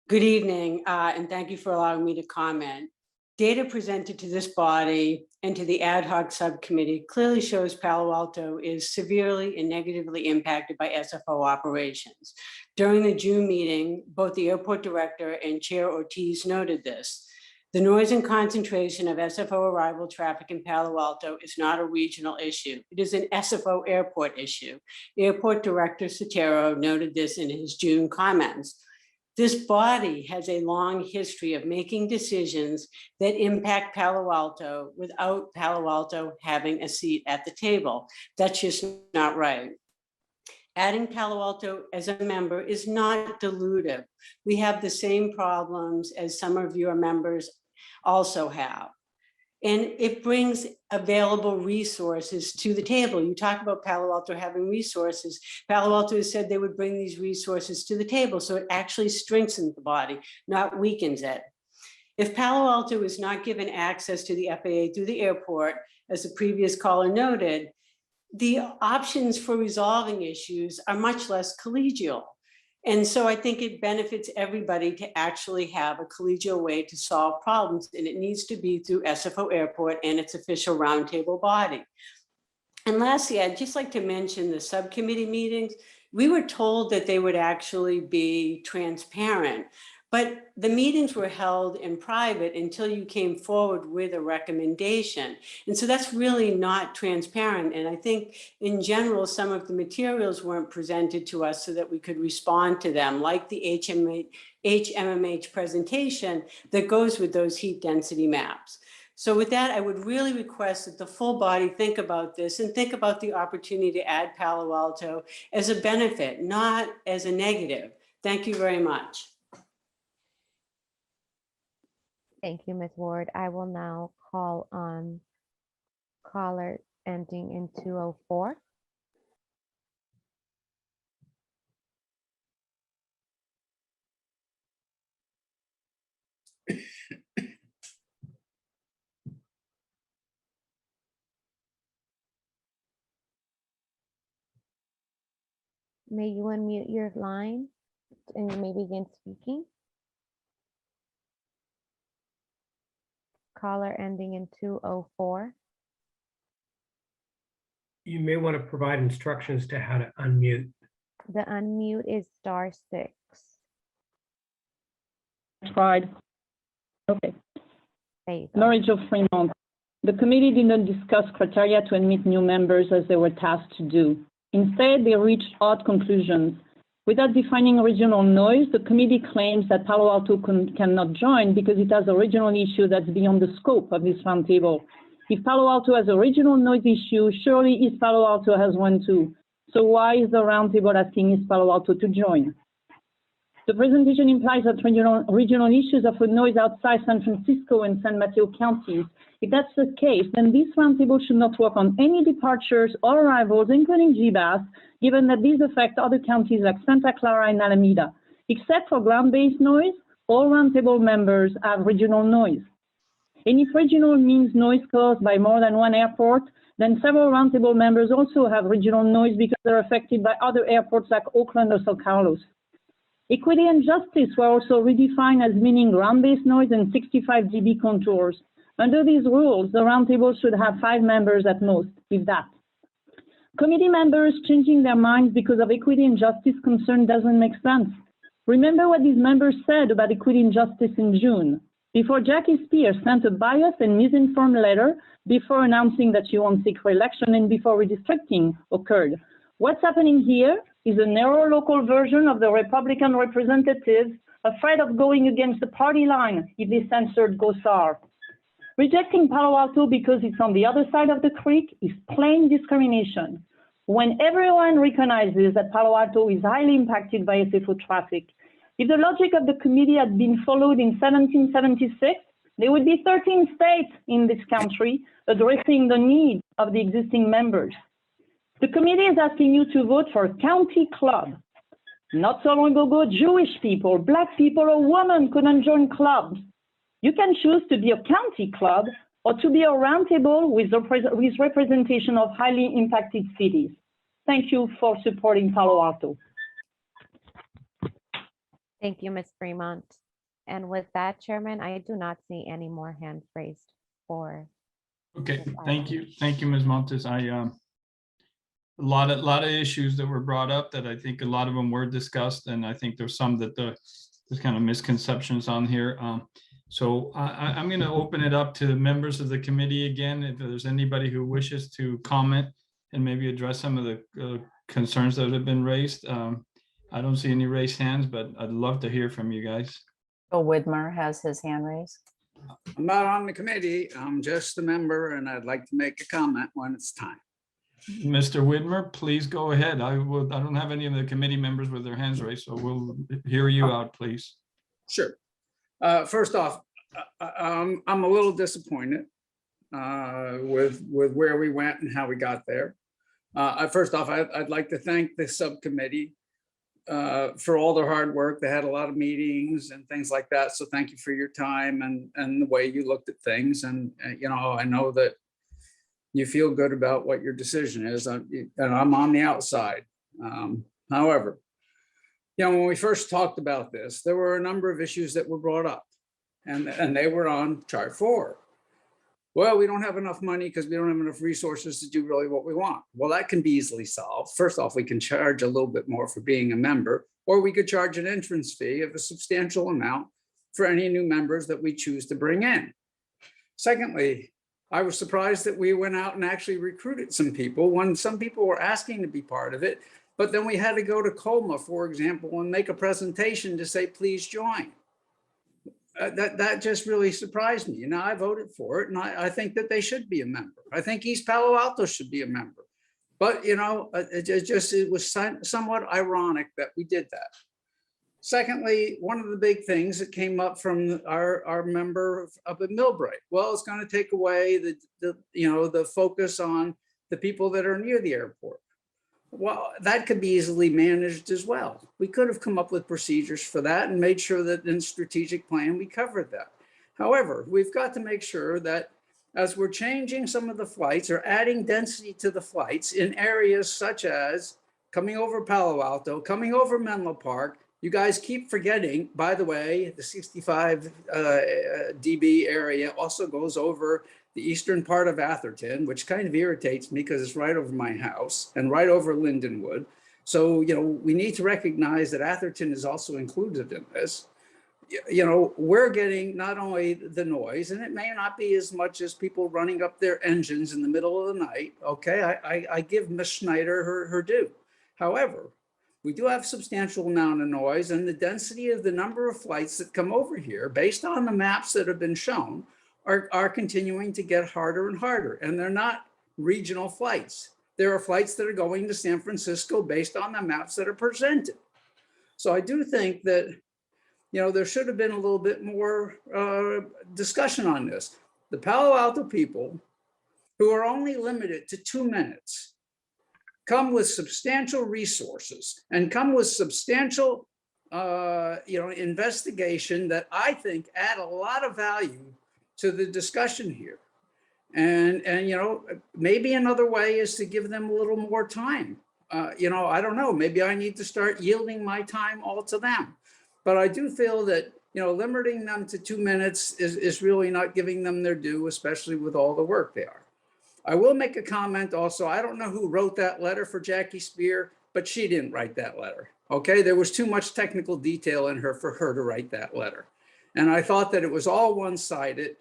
Good evening, and thank you for allowing me to comment. Data presented to this body and to the ad hoc subcommittee clearly shows Palo Alto is severely and negatively impacted by SFO operations. During the June meeting, both the airport director and Chair Ortiz noted this. The noise and concentration of SFO arrival traffic in Palo Alto is not a regional issue. It is an SFO airport issue. Airport Director Sotero noted this in his June comments. This body has a long history of making decisions that impact Palo Alto without Palo Alto having a seat at the table. That's just not right. Adding Palo Alto as a member is not dilutive. We have the same problems as some of your members also have. And it brings available resources to the table. You talk about Palo Alto having resources. Palo Alto has said they would bring these resources to the table, so it actually strengthens the body, not weakens it. If Palo Alto is not given access to the FAA through the airport, as the previous caller noted, the options for resolving issues are much less collegial. And so I think it benefits everybody to actually have a collegial way to solve problems, and it needs to be through SFO Airport and its official roundtable body. And lastly, I'd just like to mention the subcommittee meetings. We were told that they would actually be transparent, But the meetings were held in private until you came forward with a recommendation. And so that's really not transparent. And I think in general, some of the materials weren't presented to us so that we could respond to them, like the HMMH presentation that goes with those heat density maps. So with that, I would really request that the full body think about this and think about the opportunity to add Palo Alto as a benefit, not as a negative. Thank you very much. Thank you, Ms. Ward. I will now call on caller ending in 204. May you unmute your line and you may begin speaking. Caller ending in 204. You may want to provide instructions to how to unmute. The unmute is *6. Tried. Okay. There you go. Mary Jo Fremont. The committee did not discuss criteria to admit new members as they were tasked to do. Instead, they reached odd conclusions. Without defining regional noise, the committee claims that Palo Alto cannot join because it has a regional issue that's beyond the scope of this roundtable. If Palo Alto has a regional noise issue, surely East Palo Alto has one too. So why is the roundtable asking East Palo Alto to join? The presentation implies that regional issues of noise outside San Francisco and San Mateo counties. If that's the case, then this roundtable should not work on any departures or arrivals, including Gbass, given that these affect other counties like Santa Clara and Alameda. Except for ground-based noise, all roundtable members have regional noise. And if regional means noise caused by more than one airport, then several roundtable members also have regional noise because they're affected by other airports like Oakland or Sao Carlos. Equity and justice were also redefined as meaning ground-based noise and 65 dB contours. Under these rules, the roundtable should have 5 members at most, if that. Committee members changing their minds because of equity and justice concern doesn't make sense. Remember what these members said about equity and justice in June. Before Jackie Spears sent a biased and misinformed letter before announcing that she won't seek re-election and before redistricting occurred. What's happening here is a narrow local version of the Republican representatives afraid of going against the party line if they censored Gosar. Rejecting Palo Alto because it's on the other side of the creek is plain discrimination. When everyone recognizes that Palo Alto is highly impacted by Sfo traffic, if the logic of the committee had been followed in 1776, there would be 13 states in this country addressing the needs of the existing members. The committee is asking you to vote for a county club. Not so long ago, Jewish people, Black people, or women couldn't join clubs. You can choose to be a county club or to be a roundtable with representation of highly impacted cities. Thank you for supporting Palo Alto. Thank you, Ms. Fremont. And with that, Chairman, I do not see any more hands raised for. Okay, thank you. Thank you, Ms. Montes. A lot of issues that were brought up that I think a lot of them were discussed, and I think there's some that there's kind of misconceptions on here. So I'm going to open it up to members of the committee again. If there's anybody who wishes to comment and maybe address some of the concerns that have been raised. I don't see any raised hands, but I'd love to hear from you guys. Bill Widmer has his hand raised. I'm not on the committee. I'm just a member and I'd like to make a comment when it's time. Mr. Widmer, please go ahead. I don't have any of the committee members with their hands raised, so we'll hear you out, please. Sure. First off, I'm a little disappointed with where we went and how we got there. First off, I'd like to thank the subcommittee for all their hard work. They had a lot of meetings and things like that. So thank you for your time and the way you looked at things. And you know, I know that you feel good about what your decision is, and I'm on the outside. However, you know, when we first talked about this, there were a number of issues that were brought up, and they were on chart 4. Well, we don't have enough money because we don't have enough resources to do really what we want. Well, that can be easily solved. First off, we can charge a little bit more for being a member, or we could charge an entrance fee of a substantial amount for any new members that we choose to bring in. Secondly, I was surprised that we went out and actually recruited some people when some people were asking to be part of it, but then we had to go to Colma, for example, and make a presentation to say, please join. That just really surprised me. Now I voted for it, and I think that they should be a member. I think East Palo Alto should be a member. But it was somewhat ironic that we did that. Secondly, one of the big things that came up from our member up at Millbrae, well, it's going to take away the focus on the people that are near the airport. Well, that could be easily managed as well. We could have come up with procedures for that and made sure that in strategic plan we covered that. However, we've got to make sure that as we're changing some of the flights or adding density to the flights in areas such as coming over Palo Alto, coming over Menlo Park, you guys keep forgetting, by the way, the 65 dB area also goes over the eastern part of Atherton, which kind of irritates me because it's right over my house and right over Lindenwood. So, we need to recognize that Atherton is also included in this. We're getting not only the noise, and it may not be as much as people running up their engines in the middle of the night. Okay, I give Ms. Schneider her due. However, we do have substantial amount of noise, and the density of the number of flights that come over here, based on the maps that have been shown, are continuing to get harder and harder. And they're not regional flights. There are flights that are going to San Francisco based on the maps that are presented. So I do think that, there should have been a little bit more discussion on this. The Palo Alto people, who are only limited to 2 minutes, come with substantial resources and come with substantial, investigation that I think add a lot of value to the discussion here. And maybe another way is to give them a little more time. I don't know, maybe I need to start yielding my time all to them. But I do feel that, limiting them to 2 minutes is really not giving them their due, especially with all the work they are. I will make a comment also. I don't know who wrote that letter for Jackie Spear, but she didn't write that letter. Okay, there was too much technical detail in her for her to write that letter. And I thought that it was all one-sided.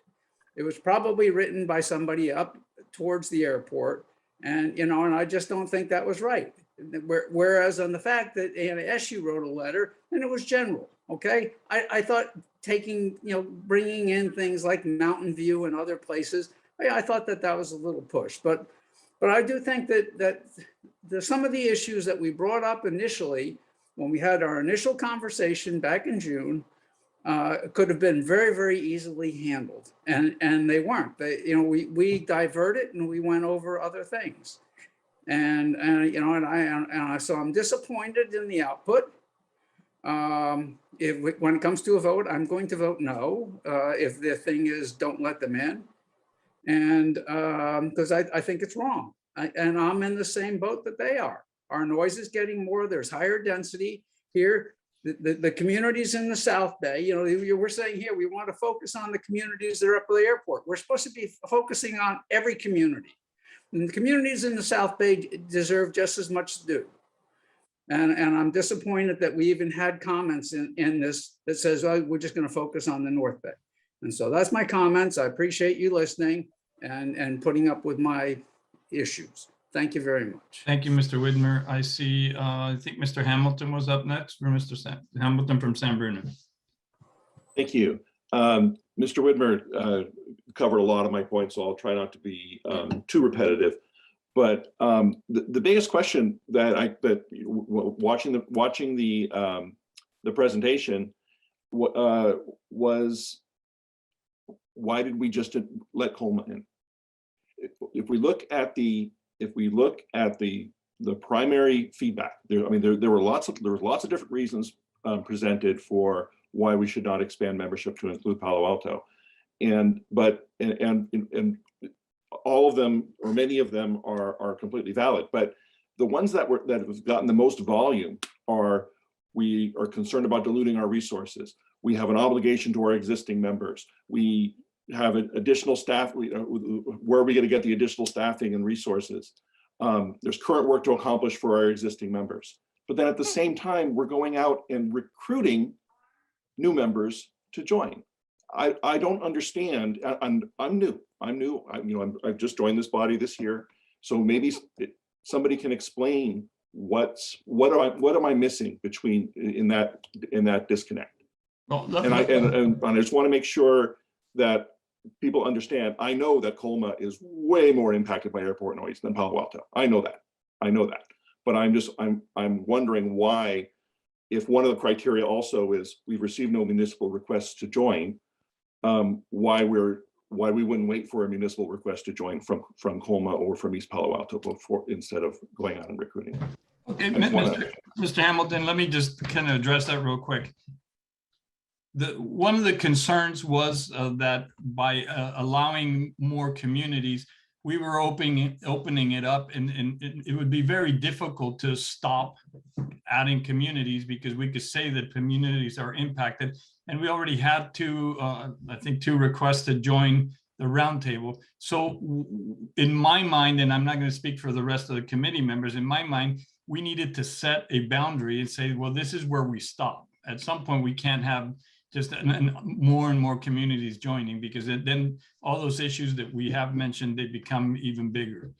It was probably written by somebody up towards the airport. And, and I just don't think that was right. Whereas on the fact that ANSU wrote a letter and it was general, okay? I thought bringing in things like Mountain View and other places, I thought that was a little push. But I do think that some of the issues that we brought up initially when we had our initial conversation back in June could have been very, very easily handled, and they weren't. We diverted and we went over other things, and so I'm disappointed in the output. When it comes to a vote, I'm going to vote no. If the thing is don't let them in, and because I think it's wrong, and I'm in the same boat that they are. Our noise is getting more. There's higher density here. The communities in the South Bay, we're saying here, we want to focus on the communities that are up at the airport. We're supposed to be focusing on every community. And the communities in the South Bay deserve just as much due. And I'm disappointed that we even had comments in this that says, oh, we're just going to focus on the North Bay. And so that's my comments. I appreciate you listening and putting up with my issues. Thank you very much. Thank you, Mr. Widmer. I see, I think Mr. Hamilton was up next, for Mr. Hamilton from San Bruno. Thank you. Mr. Widmer covered a lot of my points, so I'll try not to be too repetitive. But the biggest question that watching the presentation was, why did we just let Colma in? If we look at the primary feedback, there were lots of different reasons presented for why we should not expand membership to include Palo Alto, and all of them, or many of them, are completely valid. But the ones that have gotten the most volume are, we are concerned about diluting our resources. We have an obligation to our existing members. We have additional staff. Where are we going to get the additional staffing and resources? There's current work to accomplish for our existing members. But then at the same time, we're going out and recruiting new members to join. I don't understand. I'm new. I've just joined this body this year. So maybe somebody can explain what am I missing between in that disconnect. Well, And I just want to make sure that people understand. I know that Colma is way more impacted by airport noise than Palo Alto. I know that. But I'm wondering why, if one of the criteria also is we've received no municipal requests to join, why we wouldn't wait for a municipal request to join from Colma or from East Palo Alto instead of going out and recruiting. Okay, Mr. Hamilton, let me just kind of address that real quick. One of the concerns was that by allowing more communities, we were opening it up, and it would be very difficult to stop adding communities, because we could say that communities are impacted. And we already had I think two requests to join the roundtable. So in my mind, and I'm not going to speak for the rest of the committee members, in my mind, we needed to set a boundary and say, well, this is where we stop. At some point, we can't have just more and more communities joining, because then all those issues that we have mentioned, they become even bigger.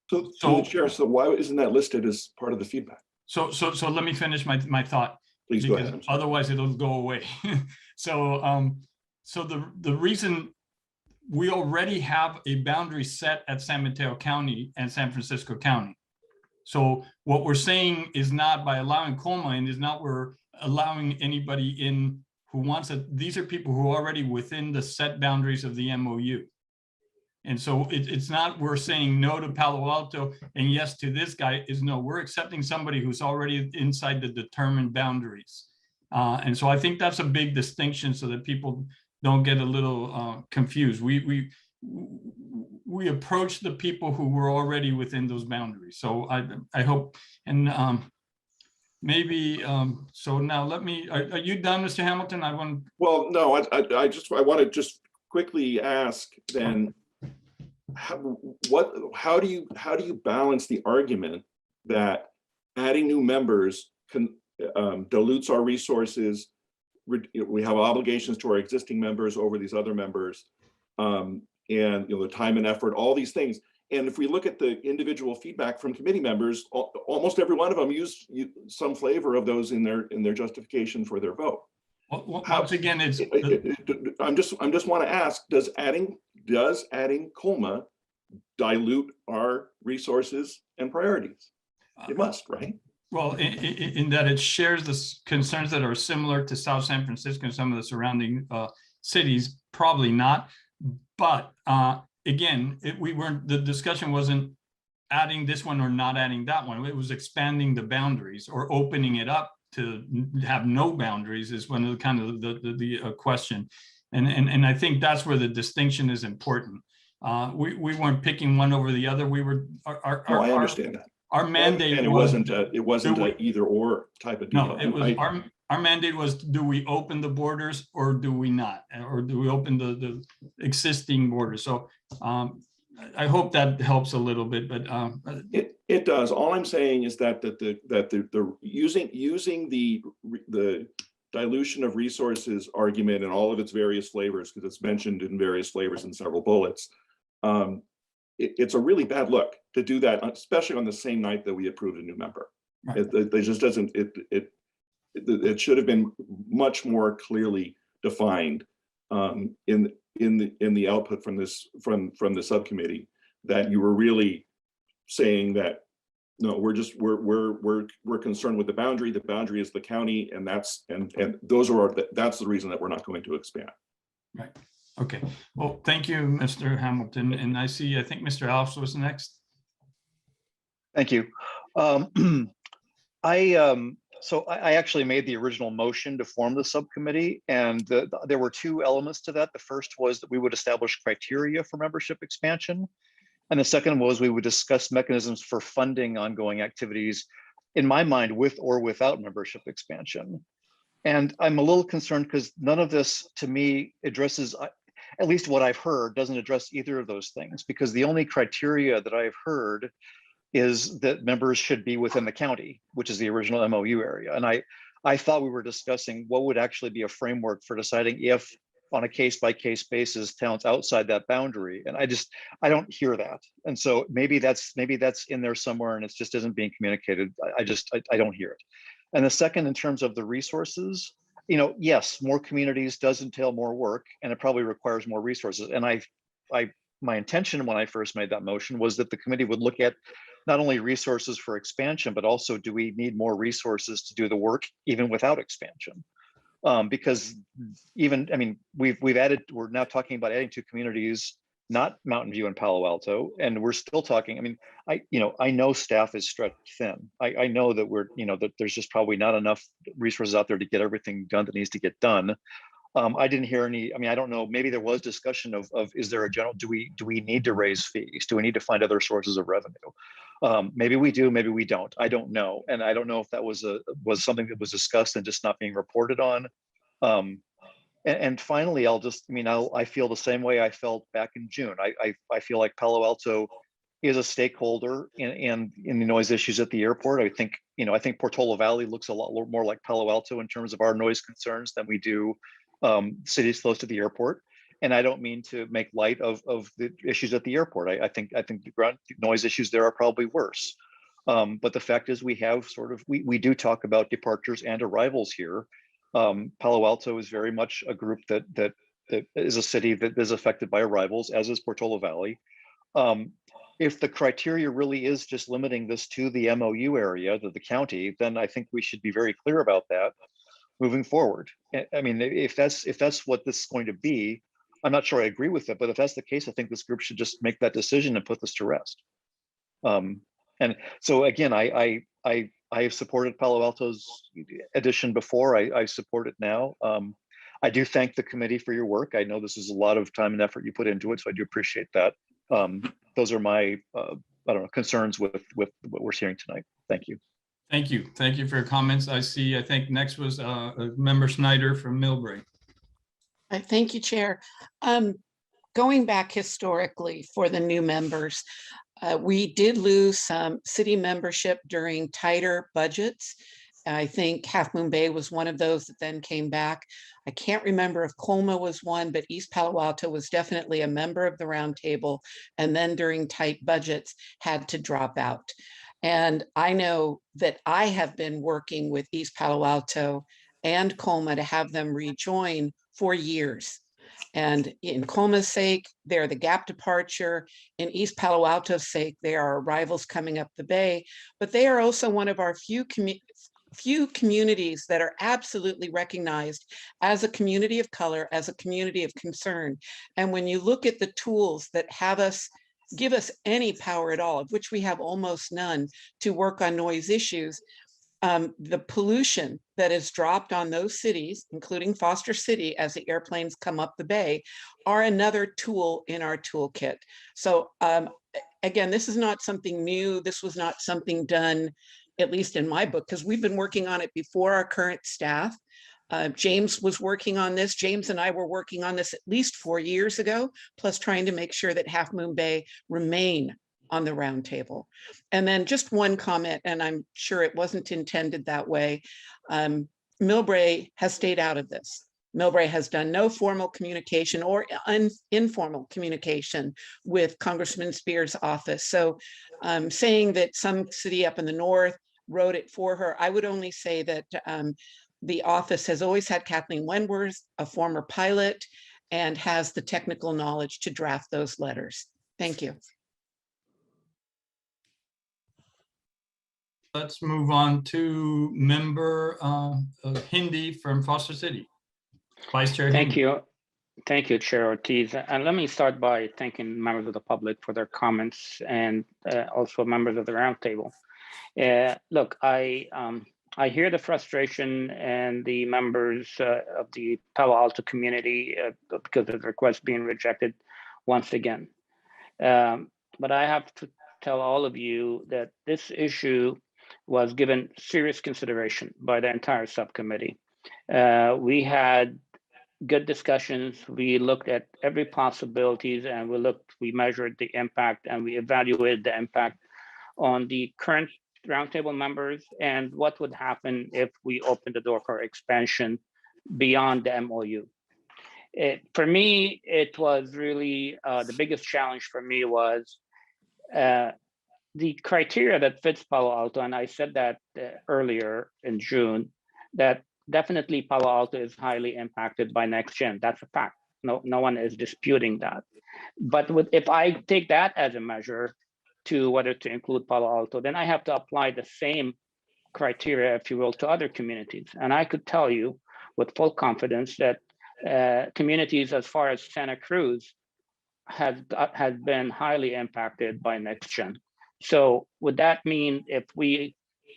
So Chair, so why isn't that listed as part of the feedback? So let me finish my thought. Please go ahead. Otherwise it'll go away. So the reason we already have a boundary set at San Mateo County and San Francisco County. So what we're saying is not by allowing Colma in, is not we're allowing anybody in who wants it. These are people who are already within the set boundaries of the MOU. And so it's not we're saying no to Palo Alto and yes to this guy. Is no, we're accepting somebody who's already inside the determined boundaries. And so I think that's a big distinction, so that people don't get a little confused. We approach the people who were already within those boundaries. So I hope, and maybe, so now let me, are you done, Mr. Hamilton? Well, no, I want to just quickly ask then, how do you balance the argument that adding new members dilutes our resources? We have obligations to our existing members over these other members, and the time and effort, all these things. And if we look at the individual feedback from committee members, almost every one of them used some flavor of those in their justification for their vote. Well, once again, it's I'm just want to ask, does adding Colma dilute our resources and priorities? It must, right? Well, in that it shares the concerns that are similar to South San Francisco and some of the surrounding cities, probably not. But again, the discussion wasn't adding this one or not adding that one. It was expanding the boundaries or opening it up to have no boundaries is one of the kind of the question. And I think that's where the distinction is important. We weren't picking one over the other. We were, I understand that. Our mandate and it wasn't an either or type of deal. No, it was our mandate was, do we open the borders or do we not? Or do we open the existing borders? So I hope that helps a little bit, but it does. All I'm saying is that the using the dilution of resources argument and all of its various flavors, because it's mentioned in various flavors in several bullets, it's a really bad look to do that, especially on the same night that we approved a new member. Right. It just doesn't. It should have been much more clearly defined in the output from the subcommittee, that you were really saying that no, we're concerned with the boundary. The boundary is the county, and that's the reason that we're not going to expand. Right. Okay. Well, thank you, Mr. Hamilton. And I think Mr. Alves was next. Thank you. So I actually made the original motion to form the subcommittee, and there were two elements to that. The first was that we would establish criteria for membership expansion. And the second was we would discuss mechanisms for funding ongoing activities, in my mind, with or without membership expansion. And I'm a little concerned because none of this, to me, addresses, at least what I've heard doesn't address either of those things, because the only criteria that I've heard is that members should be within the county, which is the original MOU area. And I thought we were discussing what would actually be a framework for deciding if on a case-by-case basis, towns outside that boundary. And I don't hear that. And so maybe that's in there somewhere and it just isn't being communicated. I don't hear it. And the second, in terms of the resources, yes, more communities does entail more work and it probably requires more resources. And my intention when I first made that motion was that the committee would look at not only resources for expansion, but also do we need more resources to do the work even without expansion? Because we're now talking about adding 2 communities, not Mountain View and Palo Alto, and we're still talking. I know staff is stretched thin. I know that that there's just probably not enough resources out there to get everything done that needs to get done. I didn't hear any. I don't know. Maybe there was discussion of is there a general? Do we need to raise fees? Do we need to find other sources of revenue? Maybe we do. Maybe we don't. I don't know, and I don't know if that was something that was discussed and just not being reported on. And finally, I feel the same way I felt back in June. I feel like Palo Alto is a stakeholder in the noise issues at the airport. I think Portola Valley looks a lot more like Palo Alto in terms of our noise concerns than we do cities close to the airport. And I don't mean to make light of the issues at the airport. I think the ground noise issues there are probably worse. But the fact is we do talk about departures and arrivals here. Palo Alto is very much a group that is a city that is affected by arrivals, as is Portola Valley. If the criteria really is just limiting this to the MOU area, to the county, then I think we should be very clear about that moving forward. If that's what this is going to be, I'm not sure I agree with it, but if that's the case, I think this group should just make that decision and put this to rest. And so again, I have supported Palo Alto's addition before. I support it now. I do thank the committee for your work. I know this is a lot of time and effort you put into it, so I do appreciate that. Those are my concerns with what we're hearing tonight. Thank you. Thank you. Thank you for your comments. I think next was Member Snyder from Millbrae. Thank you, Chair. Going back historically for the new members, we did lose some city membership during tighter budgets. I think Half Moon Bay was one of those that then came back. I can't remember if Colma was one, but East Palo Alto was definitely a member of the Roundtable, and then during tight budgets had to drop out. And I know that I have been working with East Palo Alto and Colma to have them rejoin for years. And in Colma's sake, they're the gap departure. In East Palo Alto's sake, they are arrivals coming up the bay, but they are also one of our few communities that are absolutely recognized as a community of color, as a community of concern. And when you look at the tools that give us any power at all, of which we have almost none, to work on noise issues, the pollution that is dropped on those cities, including Foster City, as the airplanes come up the bay, are another tool in our toolkit. So again, this is not something new. This was not something done, at least in my book, because we've been working on it before our current staff. James was working on this. James and I were working on this at least 4 years ago, plus trying to make sure that Half Moon Bay remain on the Roundtable. And then just one comment, and I'm sure it wasn't intended that way. Millbrae has stayed out of this. Millbrae has done no formal communication or informal communication with Congressman Spears' office. So saying that some city up in the north wrote it for her, I would only say that the office has always had Kathleen Wentworth, a former pilot, and has the technical knowledge to draft those letters. Thank you. Let's move on to Member Hindi from Foster City. Vice Chair Thank Hindi. you. Thank you, Chair Ortiz. And let me start by thanking members of the public for their comments and also members of the Roundtable. Look, I hear the frustration and the members of the Palo Alto community because of the request being rejected once again. But I have to tell all of you that this issue was given serious consideration by the entire subcommittee. We had good discussions. We looked at every possibilities and we measured the impact and we evaluated the impact on the current roundtable members and what would happen if we open the door for expansion beyond the MOU. For me, it was really the biggest challenge for me was the criteria that fits Palo Alto, and I said that earlier in June, that definitely Palo Alto is highly impacted by next gen. That's a fact. No one is disputing that. But if I take that as a measure to whether to include Palo Alto, then I have to apply the same criteria, if you will, to other communities. And I could tell you with full confidence that communities as far as Santa Cruz has been highly impacted by next gen. So would that mean if we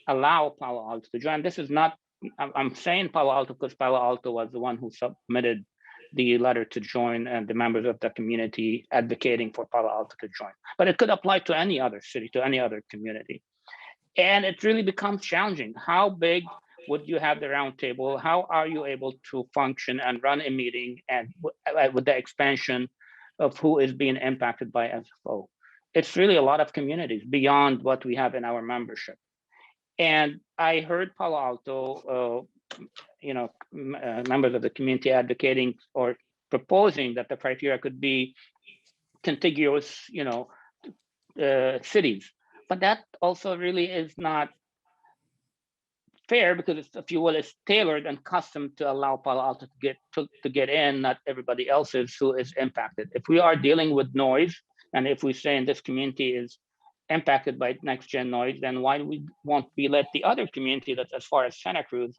allow Palo Alto to join, this is not, I'm saying Palo Alto because Palo Alto was the one who submitted the letter to join and the members of the community advocating for Palo Alto to join. But it could apply to any other city, to any other community. And it really becomes challenging. How big would you have the roundtable? How are you able to function and run a meeting and with the expansion of who is being impacted by Sfo? It's really a lot of communities beyond what we have in our membership. And I heard Palo Alto, members of the community advocating or proposing that the criteria could be contiguous, cities. But that also really is not fair because it's, if you will, it's tailored and custom to allow Palo Alto to get in, not everybody else's who is impacted. If we are dealing with noise, and if we say in this community is impacted by next gen noise, then why won't we let the other community that's as far as Santa Cruz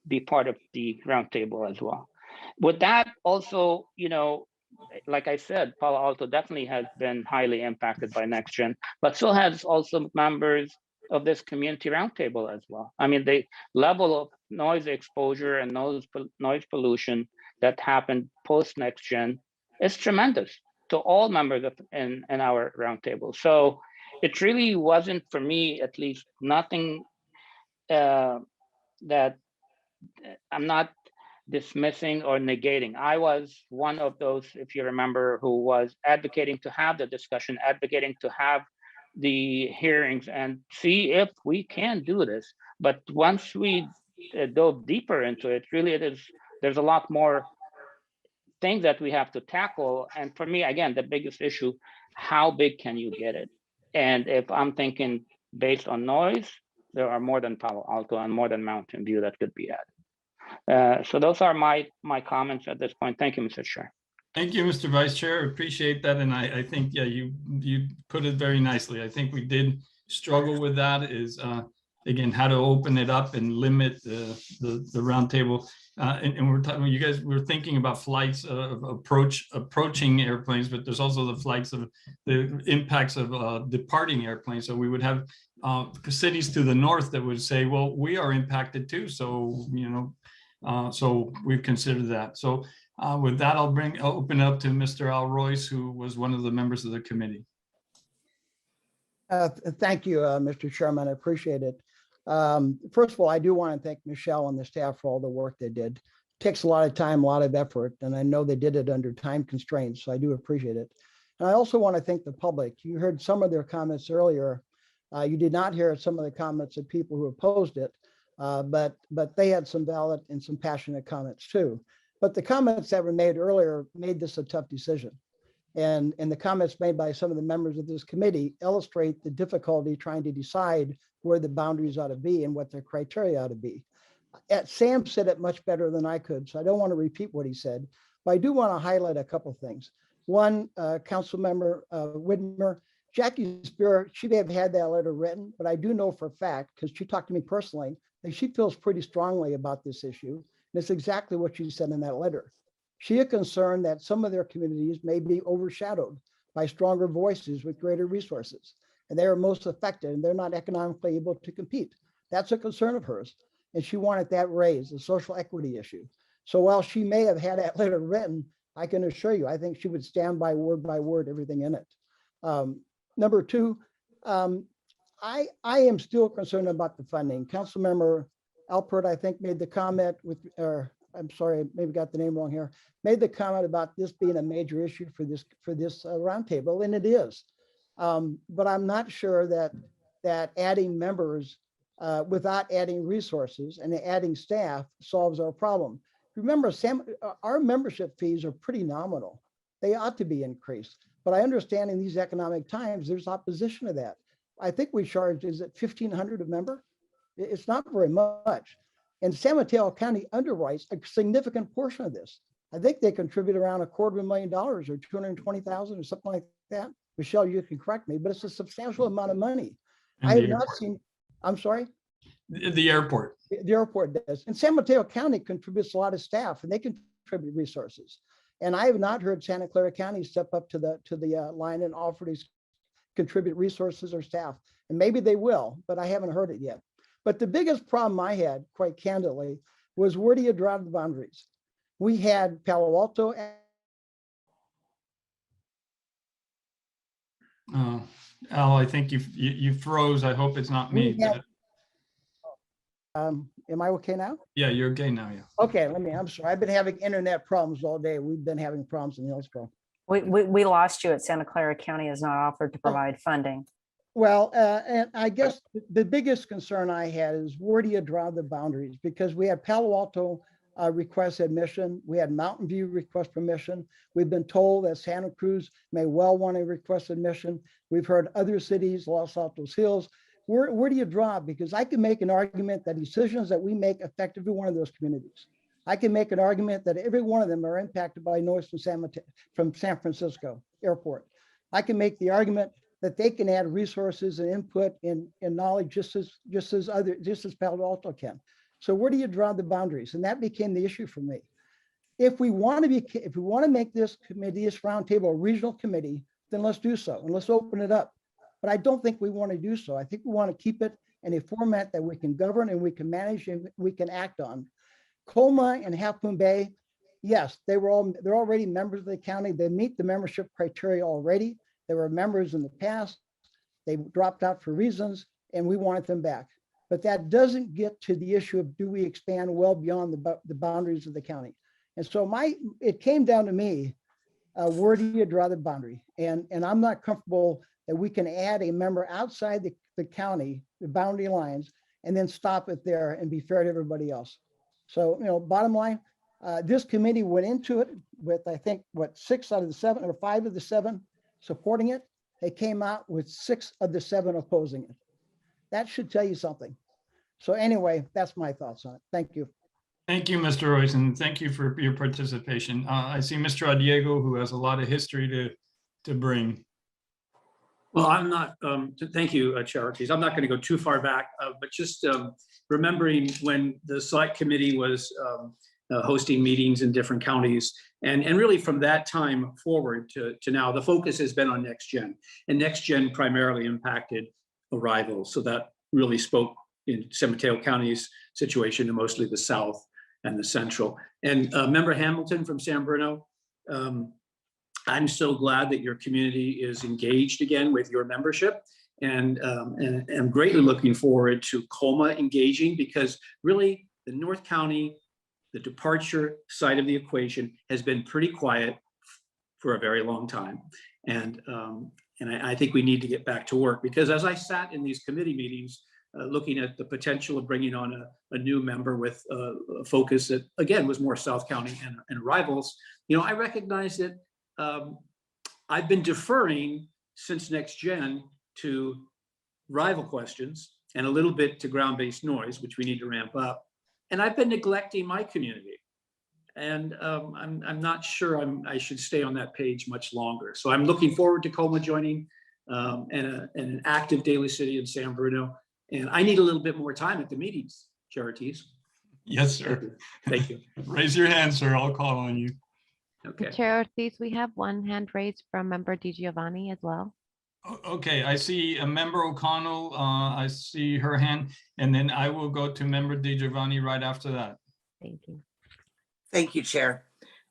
be part of the roundtable as well? With that also, like I said, Palo Alto definitely has been highly impacted by next gen, but so has also members of this community roundtable as well. I mean, the level of noise exposure and noise pollution that happened post next gen is tremendous to all members in our roundtable. So it really wasn't, for me at least, nothing that I'm not dismissing or negating. I was one of those, if you remember, who was advocating to have the discussion, advocating to have the hearings and see if we can do this. But once we dove deeper into it, really there's a lot more things that we have to tackle. And for me, again, the biggest issue, how big can you get it? And if I'm thinking based on noise, there are more than Palo Alto and more than Mountain View that could be added. So those are my comments at this point. Thank you, Mr. Chair. Thank you, Mr. Vice Chair. Appreciate that. And I think, yeah, you put it very nicely. I think we did struggle with that is, again, how to open it up and limit the roundtable. And we're talking, you guys were thinking about flights of approaching airplanes, but there's also the flights of the impacts of departing airplanes. So we would have cities to the north that would say, well, we are impacted too. So, so we've considered that. So with that, I'll open it up to Mr. Al Royce, who was one of the members of the committee. Thank you, Mr. Chairman. I appreciate it. First of all, I do want to thank Michelle and the staff for all the work they did. It takes a lot of time, a lot of effort, and I know they did it under time constraints, so I do appreciate it. And I also want to thank the public. You heard some of their comments earlier. You did not hear some of the comments of people who opposed it, but they had some valid and some passionate comments too. But the comments that were made earlier made this a tough decision. And the comments made by some of the members of this committee illustrate the difficulty trying to decide where the boundaries ought to be and what their criteria ought to be. Sam said it much better than I could, so I don't want to repeat what he said, but I do want to highlight a couple of things. One, Council Member Widmer, Jackie Spear, she may have had that letter written, but I do know for a fact, because she talked to me personally, that she feels pretty strongly about this issue. And it's exactly what she said in that letter. She is concerned that some of their communities may be overshadowed by stronger voices with greater resources, and they are most affected and they're not economically able to compete. That's a concern of hers. And she wanted that raised, a social equity issue. So while she may have had that letter written, I can assure you, I think she would stand by word, everything in it. Number two, I am still concerned about the funding. Councilmember Alpert, I think, made the comment with, I'm sorry, I maybe got the name wrong here, made the comment about this being a major issue for this roundtable, and it is. But I'm not sure that adding members without adding resources and adding staff solves our problem. Remember, our membership fees are pretty nominal. They ought to be increased. But I understand in these economic times, there's opposition to that. I think we charge, is it $1,500 a member? It's not very much. And San Mateo County underwrites a significant portion of this. I think they contribute around $250,000 or 220,000 or something like that. Michelle, you can correct me, but it's a substantial amount of money. And I the have not airport. seen, I'm sorry? The airport. The airport does. And San Mateo County contributes a lot of staff and they contribute resources. And I have not heard Santa Clara County step up to the line and offer to contribute resources or staff. And maybe they will, but I haven't heard it yet. But the biggest problem I had, quite candidly, was where do you draw the boundaries? We had Palo Alto. Al, I think you froze. I hope it's not me. Am I okay now? Yeah, you're okay now. Yeah. Okay, I'm sorry. I've been having internet problems all day. We've been having problems in Hillsborough. We lost you at Santa Clara County has not offered to provide funding. Well, and I guess the biggest concern I had is where do you draw the boundaries? Because we had Palo Alto request admission. We had Mountain View request permission. We've been told that Santa Cruz may well want to request admission. We've heard other cities, Los Altos Hills. Where do you draw? Because I can make an argument that decisions that we make affect every one of those communities. I can make an argument that every one of them are impacted by noise from San Francisco Airport. I can make the argument that they can add resources and input and knowledge just as Palo Alto can. So where do you draw the boundaries? And that became the issue for me. If we want to make this committee, this roundtable, a regional committee, then let's do so and let's open it up. But I don't think we want to do so. I think we want to keep it in a format that we can govern and we can manage and we can act on. Colma and Half Moon Bay, yes, they're already members of the county. They meet the membership criteria already. They were members in the past. They dropped out for reasons and we wanted them back. But that doesn't get to the issue of do we expand well beyond the boundaries of the county. And so it came down to me, where do you draw the boundary? And I'm not comfortable that we can add a member outside the county, the boundary lines, and then stop it there and be fair to everybody else. So, bottom line, this committee went into it with, I think, 6 out of the 7 or 5 of the 7 supporting it. They came out with 6 of the 7 opposing it. That should tell you something. So anyway, that's my thoughts on it. Thank you. Thank you, Mr. Royce, and thank you for your participation. I see Mr. Adiego, who has a lot of history to bring. Well, I'm not, thank you, Charities. I'm not going to go too far back, but just remembering when the select committee was hosting meetings in different counties. And really from that time forward to now, the focus has been on NextGen. And NextGen primarily impacted arrivals. So that really spoke in San Mateo County's situation to mostly the south and the central. And Member Hamilton from San Bruno, I'm so glad that your community is engaged again with your membership. And I'm greatly looking forward to Colma engaging, because really the North County, the departure side of the equation has been pretty quiet for a very long time. And I think we need to get back to work, because as I sat in these committee meetings, looking at the potential of bringing on a new member with a focus that, again, was more South County and arrivals, I recognize that I've been deferring since NextGen to rival questions and a little bit to ground-based noise, which we need to ramp up. And I've been neglecting my community. And I'm not sure I should stay on that page much longer. So I'm looking forward to Colma joining and an active Daly City in San Bruno. And I need a little bit more time at the meetings, Charities. Yes, sir. Thank you. Raise your hand, sir. I'll call on you. Okay. Chair Ortiz, we have one hand raised from member Di Giovanni as well. Okay, I see a member O'Connell. I see her hand, and then I will go to member Di Giovanni right after that. Thank you. Thank you, Chair.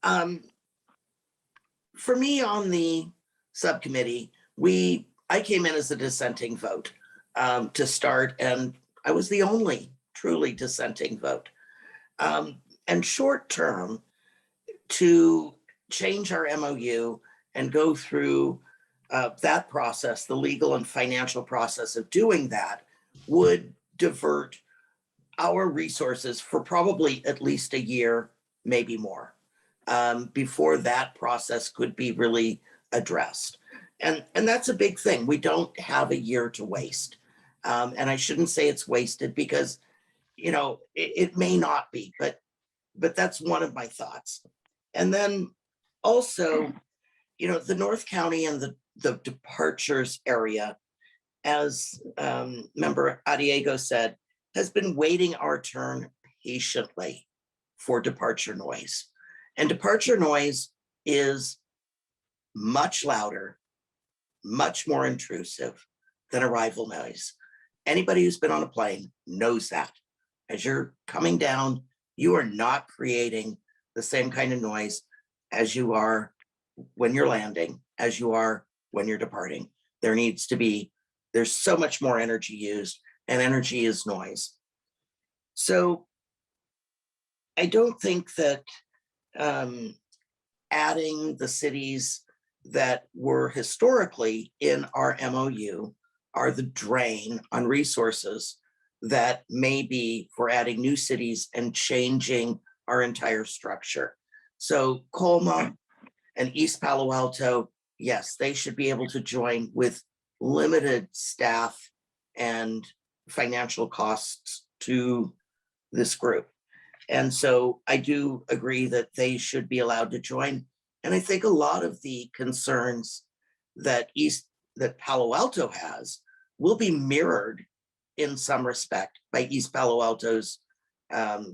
For me on the subcommittee, I came in as a dissenting vote to start, and I was the only truly dissenting vote. and short term to change our MOU and go through that process, the legal and financial process of doing that would divert our resources for probably at least a year, maybe more, before that process could be really addressed. And that's a big thing. We don't have a year to waste. And I shouldn't say it's wasted because, you know, it may not be, but that's one of my thoughts. And then also, you know, the North County and the departures area, as Member Adiego said, has been waiting our turn patiently for departure noise. And departure noise is much louder, much more intrusive than arrival noise. Anybody who's been on a plane knows that. As you're coming down, you are not creating the same kind of noise as you are when you're landing, as you are when you're departing. There's so much more energy used, and energy is noise. So I don't think that adding the cities that were historically in our MOU are the drain on resources that may be for adding new cities and changing our entire structure. So Colma and East Palo Alto, yes, they should be able to join with limited staff and financial costs to this group. And so I do agree that they should be allowed to join. And I think a lot of the concerns that Palo Alto has will be mirrored in some respect by East Palo Alto's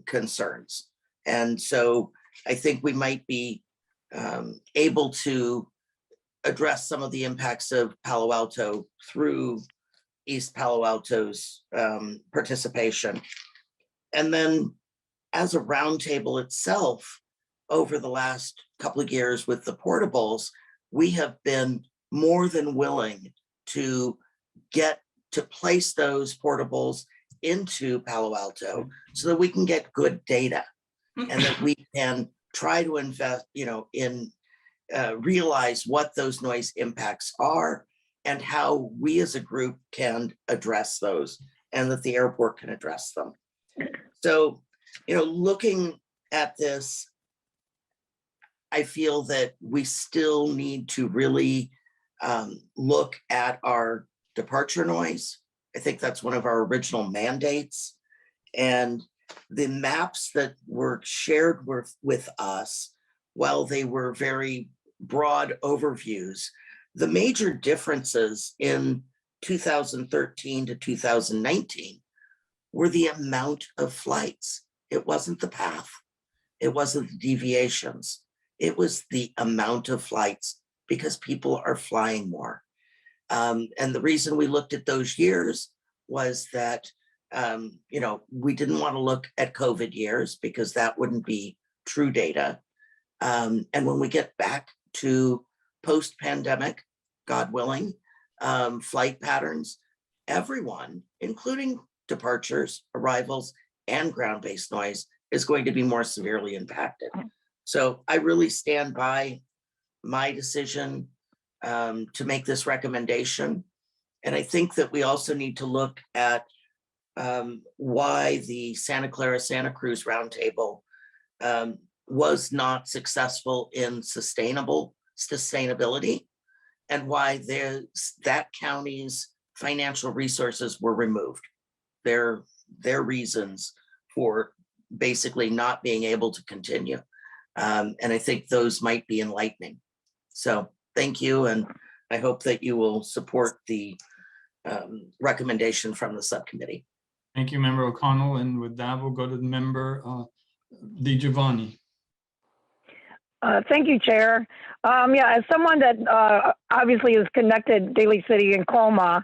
concerns. And so I think we might be able to address some of the impacts of Palo Alto through East Palo Alto's participation. And then as a roundtable itself, over the last couple of years with the portables, we have been more than willing to place those portables into Palo Alto so that we can get good data and that we can try to invest, realize what those noise impacts are and how we as a group can address those and that the airport can address them. So, looking at this, I feel that we still need to really look at our departure noise. I think that's one of our original mandates. And the maps that were shared with us, while they were very broad overviews, the major differences in 2013 to 2019 were the amount of flights. It wasn't the path. It wasn't the deviations. It was the amount of flights because people are flying more. And the reason we looked at those years was that, we didn't want to look at COVID years because that wouldn't be true data. And when we get back to post-pandemic, God willing, flight patterns, everyone, including departures, arrivals, and ground-based noise, is going to be more severely impacted. So I really stand by my decision to make this recommendation. And I think that we also need to look at why the Santa Clara, Santa Cruz Roundtable was not successful in sustainability and why that county's financial resources were removed. Their reasons for basically not being able to continue. And I think those might be enlightening. So thank you. And I hope that you will support the recommendation from the subcommittee. Thank you, Member O'Connell. And with that, we'll go to the Member DiGiovanni. Thank you, Chair. As someone that obviously is connected Daly City and Colma,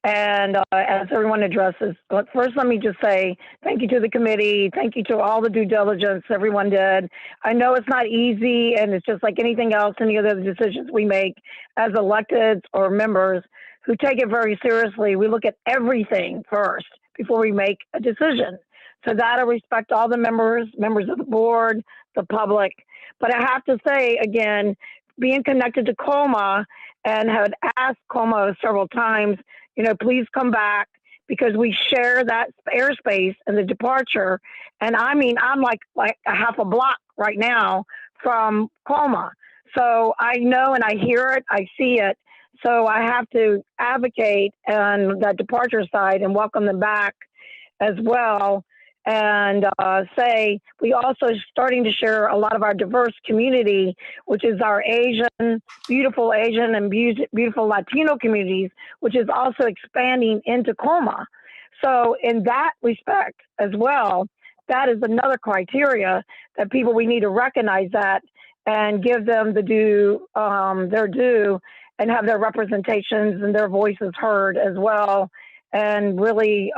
and as everyone addresses, but first let me just say thank you to the committee. Thank you to all the due diligence everyone did. I know it's not easy, and it's just like anything else, any other decisions we make as electeds or members who take it very seriously. We look at everything first before we make a decision. So that'll respect all the members of the board, the public. But I have to say, again, being connected to Colma and had asked Colma several times, you know, please come back because we share that airspace and the departure. And I mean, I'm like a half a block right now from Colma. So I know and I hear it, I see it. So I have to advocate on that departure side and welcome them back as well. And say we also starting to share a lot of our diverse community, which is our beautiful Asian and beautiful Latino communities, which is also expanding into Colma. So in that respect as well, that is another criteria that we need to recognize that and give them the their due and have their representations and their voices heard as well. And really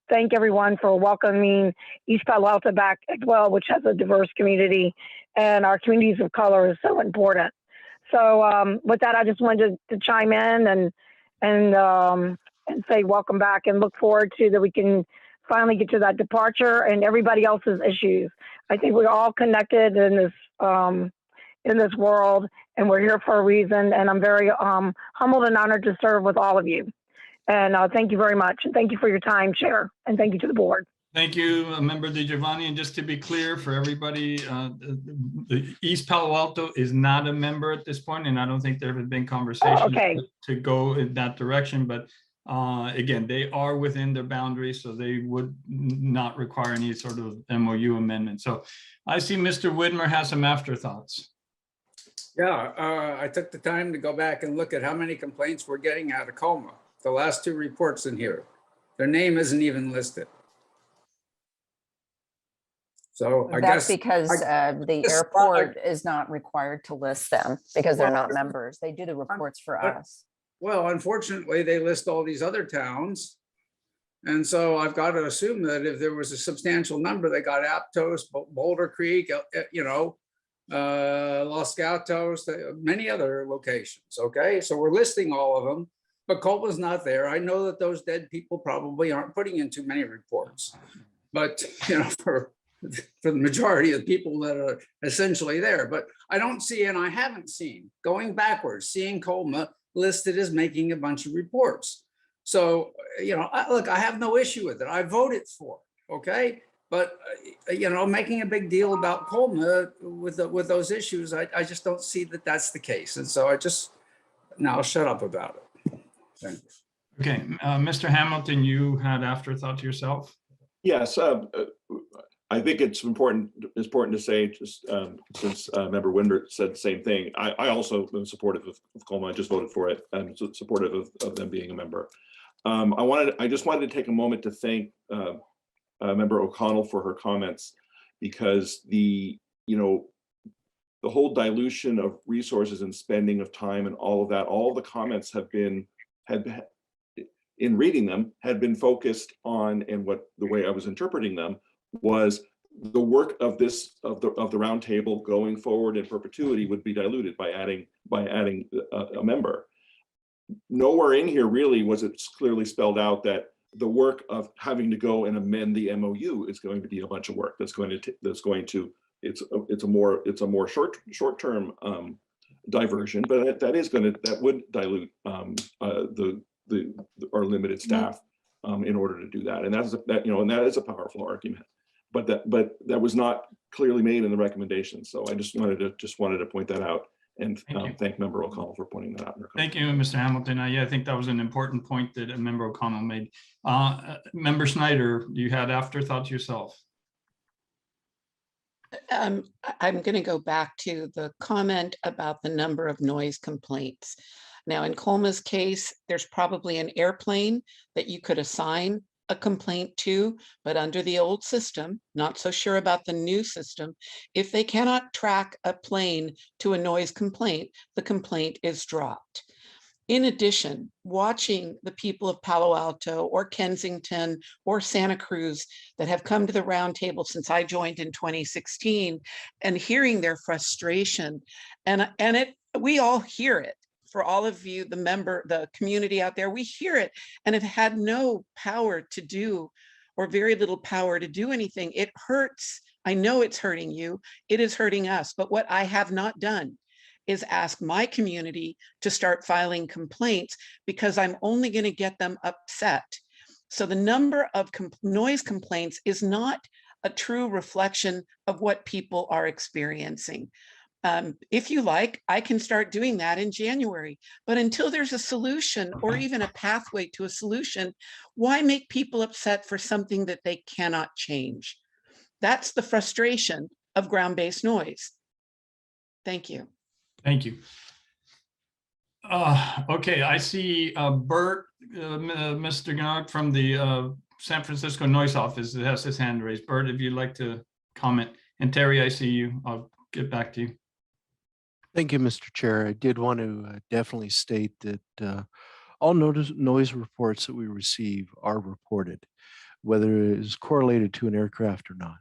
thank everyone for welcoming East Palo Alto back as well, which has a diverse community, and our communities of color is so important. So with that, I just wanted to chime in and say welcome back and look forward to that we can finally get to that departure and everybody else's issues. I think we're all connected in this world, and we're here for a reason. And I'm very humbled and honored to serve with all of you. And thank you very much. And thank you for your time, Chair. And thank you to the board. Thank you, Member DiGiovanni. And just to be clear for everybody, the East Palo Alto is not a member at this point, and I don't think there have been conversations to go in that direction. But again, they are within their boundaries, so they would not require any sort of MOU amendment. So I see Mr. Widmer has some afterthoughts. Yeah, I took the time to go back and look at how many complaints we're getting out of Colma. The last two reports in here, their name isn't even listed. So I That's guess because the airport is not required to list them because they're not members. They do the reports for us. Well, unfortunately, they list all these other towns. And so I've got to assume that if there was a substantial number, they got Aptos, Boulder Creek, you know, Los Gatos, many other locations. Okay, so we're listing all of them. But Colma's not there. I know that those dead people probably aren't putting in too many reports, but you know, for the majority of the people that are essentially there. But I don't see, and I haven't seen, going backwards, seeing Colma listed as making a bunch of reports. So you know, look, I have no issue with it. I voted for it, okay. But you know, making a big deal about Colma with those issues, I just don't see that that's the case. And so I'll shut up about it. Okay, Mr. Hamilton, you had afterthought yourself. Yes, I think it's important to say, just since Member Winder said the same thing, I also am supportive of Colma. I just voted for it and supportive of them being a member. I just wanted to take a moment to thank Member O'Connell for her comments, because the whole dilution of resources and spending of time and all of that, all the comments in reading them had been focused on, and the way I was interpreting them was the work of the roundtable going forward in perpetuity would be diluted by adding a member. Nowhere in here really was it clearly spelled out that the work of having to go and amend the MOU is going to be a bunch of work it's a more short-term diversion, but that would dilute our limited staff in order to do that, and that is a powerful argument, but that was not clearly made in the recommendations. So I just wanted to point that out and thank Member O'Connell for pointing that out. Thank you, Mr. Hamilton. Yeah, I think that was an important point that Member O'Connell made. Member Snyder, you had afterthoughts yourself. I'm going to go back to the comment about the number of noise complaints. Now, in Colma's case, there's probably an airplane that you could assign a complaint to, but under the old system, not so sure about the new system, if they cannot track a plane to a noise complaint, the complaint is dropped. In addition, watching the people of Palo Alto or Kensington or Santa Cruz that have come to the roundtable since I joined in 2016 and hearing their frustration, we all hear it. For all of you, the community out there, we hear it and have had no power to do or very little power to do anything. It hurts. I know it's hurting you. It is hurting us. But what I have not done is ask my community to start filing complaints, because I'm only going to get them upset. So the number of noise complaints is not a true reflection of what people are experiencing. If you like, I can start doing that in January, but until there's a solution or even a pathway to a solution, why make people upset for something that they cannot change? That's the frustration of ground-based noise. Thank you. Thank you. Okay, I see Bert, Mr. Gnark from the San Francisco Noise Office that has his hand raised. Bert, if you'd like to comment. And Terry, I see you. I'll get back to you. Thank you, Mr. Chair. I did want to definitely state that all noise reports that we receive are reported, whether it is correlated to an aircraft or not.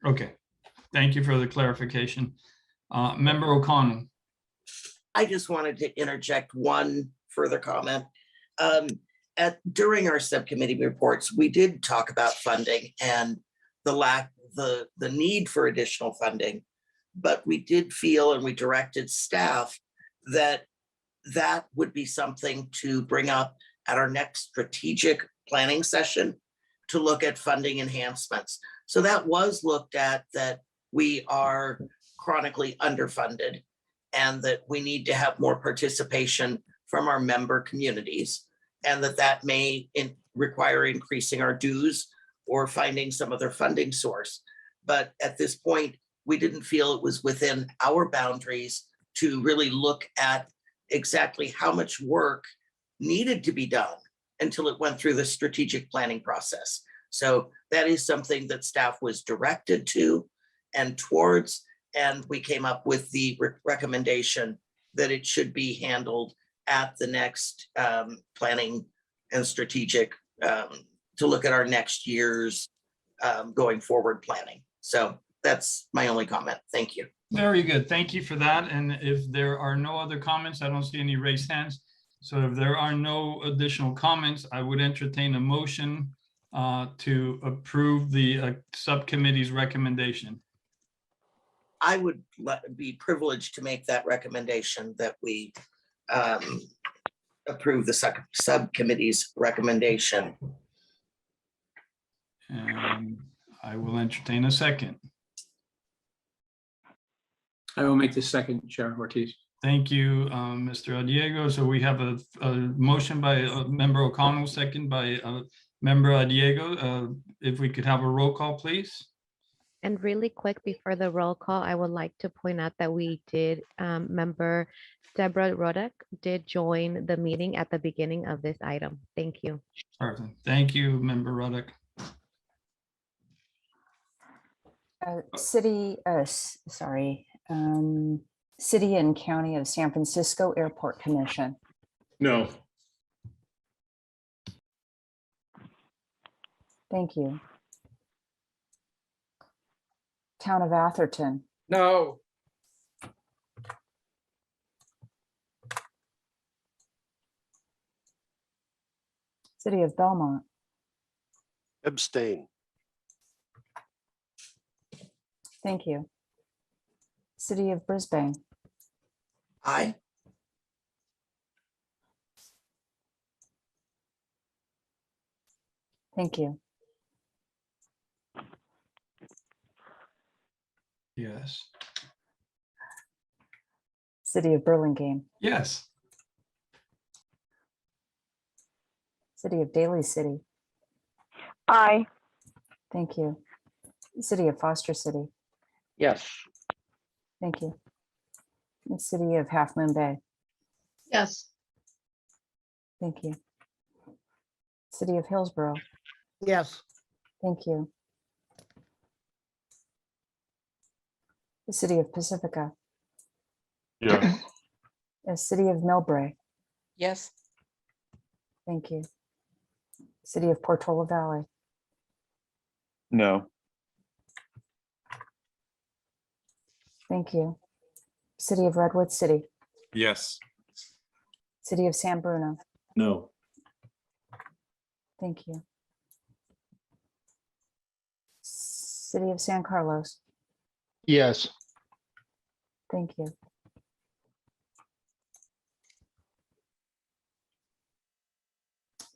Okay, thank you for the clarification. Member O'Connell. I just wanted to interject one further comment. During our subcommittee reports, we did talk about funding and the need for additional funding, but we did feel, and we directed staff that would be something to bring up at our next strategic planning session to look at funding enhancements. So that was looked at, that we are chronically underfunded and that we need to have more participation from our member communities, and that may require increasing our dues or finding some other funding source. But at this point, we didn't feel it was within our boundaries to really look at exactly how much work needed to be done until it went through the strategic planning process. So that is something that staff was directed to and towards, and we came up with the recommendation that it should be handled at the next planning and strategic to look at our next year's going forward planning. So that's my only comment. Thank you. Very good. Thank you for that. And if there are no other comments, I don't see any raised hands. So if there are no additional comments, I would entertain a motion to approve the subcommittee's recommendation. I would be privileged to make that recommendation, that we approve the subcommittee's recommendation. And I will entertain a second. I will make the second, Chair Ortiz. Thank you, Mr. Diego. So we have a motion by Member O'Connell, second by Member Diego. If we could have a roll call, please. And really quick before the roll call, I would like to point out that we did, Member Deborah Rodek did join the meeting at the beginning of this item. Thank you. Perfect. Thank you, Member Rodek. City and County of San Francisco Airport Commission. No. Thank you. Town of Atherton. No. City of Belmont. Abstain. Thank you. City of Brisbane. Aye. Thank you. Yes. City of Burlingame. Yes. City of Daly City. Aye. Thank you. City of Foster City. Yes. Thank you. The City of Half Moon Bay. Yes. Thank you. City of Hillsborough. Yes. Thank you. The City of Pacifica. Yes. The City of Millbrae. Yes. Thank you. City of Portola Valley. No. Thank you. City of Redwood City. Yes. City of San Bruno. No. Thank you. City of San Carlos. Yes. Thank you.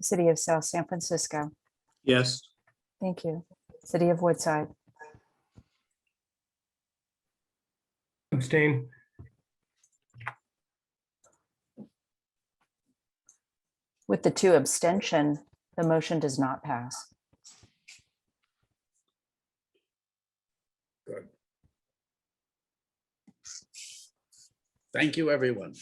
City of South San Francisco. Yes. Thank you. City of Woodside. Abstain. With the 2 abstention, the motion does not pass. Good. Thank you, everyone.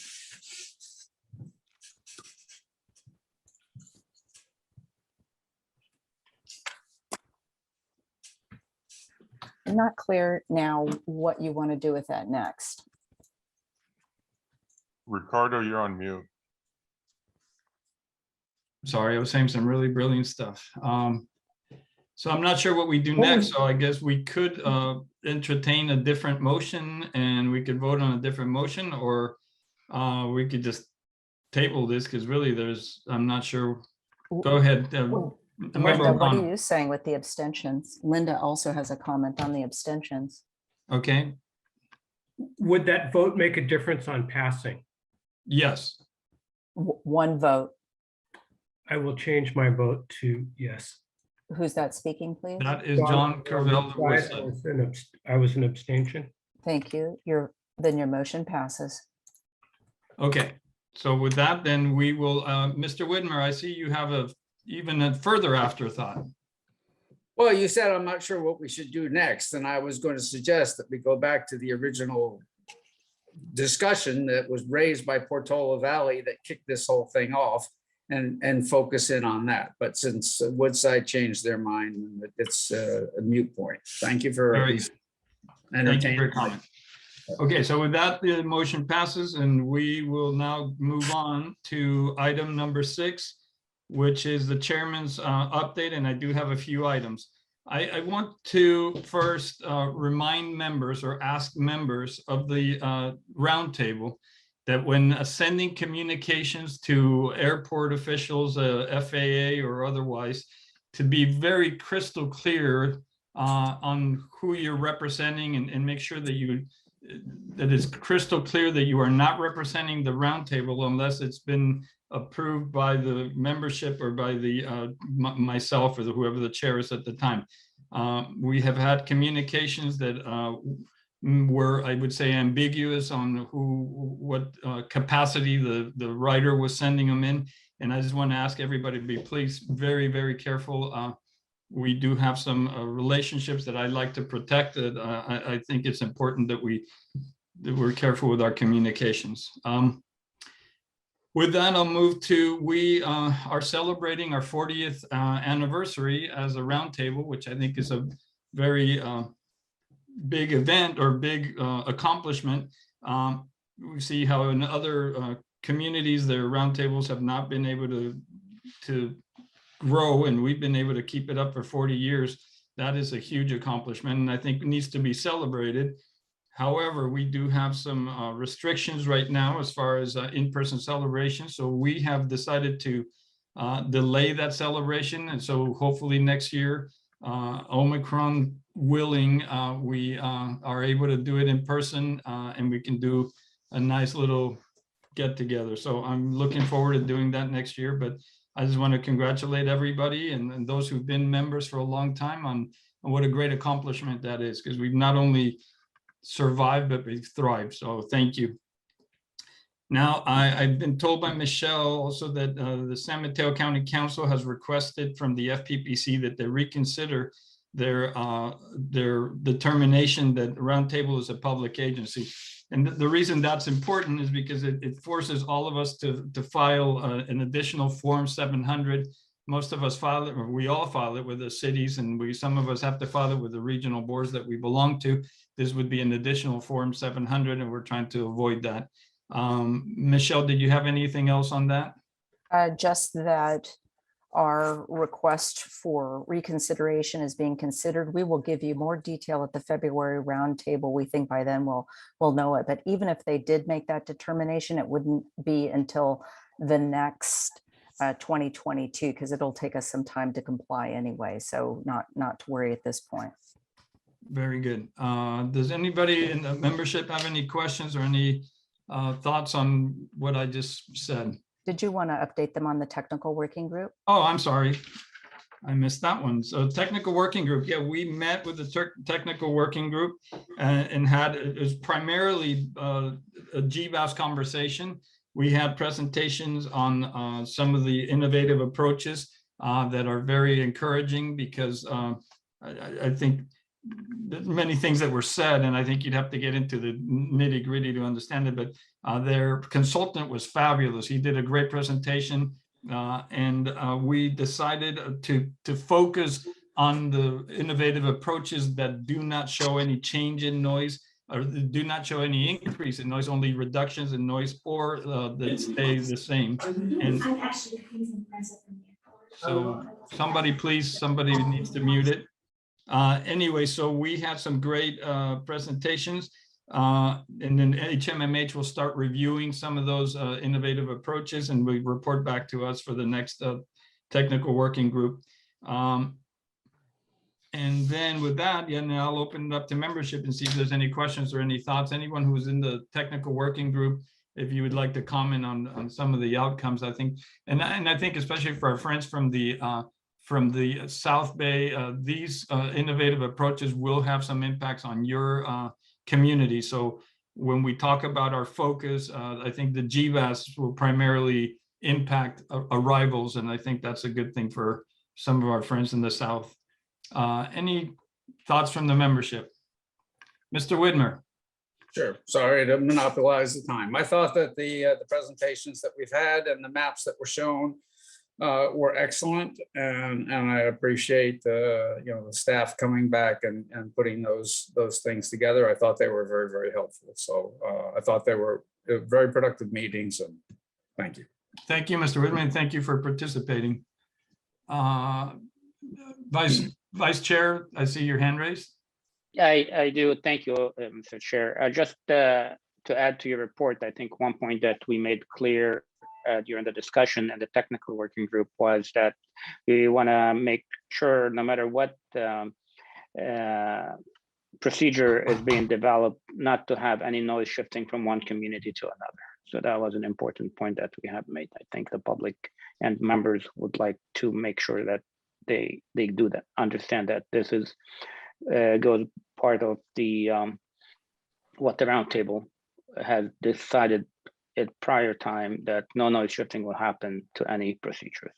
I'm not clear now what you want to do with that next. Ricardo, you're on mute. Sorry, I was saying some really brilliant stuff. So I'm not sure what we do next. So I guess we could entertain a different motion and we could vote on a different motion, or we could just table this because really I'm not sure. Go ahead. Linda, what are you saying with the abstentions? Linda also has a comment on the abstentions. Okay. Would that vote make a difference on passing? Yes. 1 vote. I will change my vote to yes. Who's that speaking, please? That is John Carvel. I was an abstention. Thank you. Then your motion passes. Okay. So with that, then we will, Mr. Whitmer, I see you have even a further afterthought. Well, you said I'm not sure what we should do next, and I was going to suggest that we go back to the original discussion that was raised by Portola Valley that kicked this whole thing off, and focus in on that. But since Woodside changed their mind, it's a moot point. Thank you for Thank you for your comment. Okay, so with that, the motion passes, and we will now move on to item number 6, which is the chairman's update, and I do have a few items. I want to first remind members or ask members of the roundtable that when sending communications to airport officials, FAA or otherwise, to be very crystal clear on who you're representing, and make sure that that it's crystal clear that you are not representing the roundtable unless it's been approved by the membership or by the myself or whoever the chair is at the time. We have had communications that were, I would say, ambiguous on what capacity the writer was sending them in. And I just want to ask everybody to be please very, very careful. We do have some relationships that I'd like to protect. That I think it's important that we're careful with our communications. With that, I'll move to, we are celebrating our 40th anniversary as a roundtable, which I think is a very big event or big accomplishment. We see how in other communities, their roundtables have not been able to grow, and we've been able to keep it up for 40 years. That is a huge accomplishment, and I think it needs to be celebrated. However, we do have some restrictions right now as far as in-person celebration. So we have decided to delay that celebration. And so hopefully next year, Omicron willing, we are able to do it in person, and we can do a nice little get together. So I'm looking forward to doing that next year. But I just want to congratulate everybody and those who've been members for a long time on what a great accomplishment that is, because we've not only survived, but we thrive. So thank you. Now, I've been told by Michelle also that the San Mateo County Council has requested from the FPPC that they reconsider their determination that Roundtable is a public agency. And the reason that's important is because it forces all of us to file an additional Form 700. Most of us file it, or we all file it with the cities, and some of us have to file it with the regional boards that we belong to. This would be an additional Form 700, and we're trying to avoid that. Michelle, did you have anything else on that? Just that our request for reconsideration is being considered. We will give you more detail at the February roundtable. We think by then we'll know it. But even if they did make that determination, it wouldn't be until the next 2022, because it'll take us some time to comply anyway. So not to worry at this point. Very good. Does anybody in the membership have any questions or any thoughts on what I just said? Did you want to update them on the technical working group? Oh, I'm sorry. I missed that one. So technical working group. Yeah, we met with the technical working group and had, it was primarily a Gbass conversation. We had presentations on some of the innovative approaches that are very encouraging because I think many things that were said, and I think you'd have to get into the nitty gritty to understand it, but their consultant was fabulous. He did a great presentation. And we decided to focus on the innovative approaches that do not show any change in noise or do not show any increase in noise, only reductions in noise or that stay the same. And so somebody needs to mute it. Anyway, so we had some great presentations. And then HMMH will start reviewing some of those innovative approaches and we report back to us for the next technical working group. And then with that, yeah, now I'll open it up to membership and see if there's any questions or any thoughts. Anyone who's in the technical working group, if you would like to comment on some of the outcomes, I think, and I think especially for our friends from the South Bay, these innovative approaches will have some impacts on your community. So when we talk about our focus, I think the Gbass will primarily impact arrivals, and I think that's a good thing for some of our friends in the South. Any thoughts from the membership? Mr. Widmer. Sure. Sorry to monopolize the time. I thought that the presentations that we've had and the maps that were shown were excellent, and I appreciate the the staff coming back and putting those things together. I thought they were very, very helpful. So I thought they were very productive meetings, and thank you. Thank you, Mr. Whitman. Thank you for participating. Vice Chair, I see your hand raised. I do. Thank you, Mr. Chair. Just to add to your report, I think one point that we made clear during the discussion and the technical working group was that we want to make sure no matter what procedure is being developed, not to have any noise shifting from one community to another. So that was an important point that we have made. I think the public and members would like to make sure that they do that, understand that this is goes part of the what the roundtable has decided at prior time, that no noise shifting will happen to any procedures.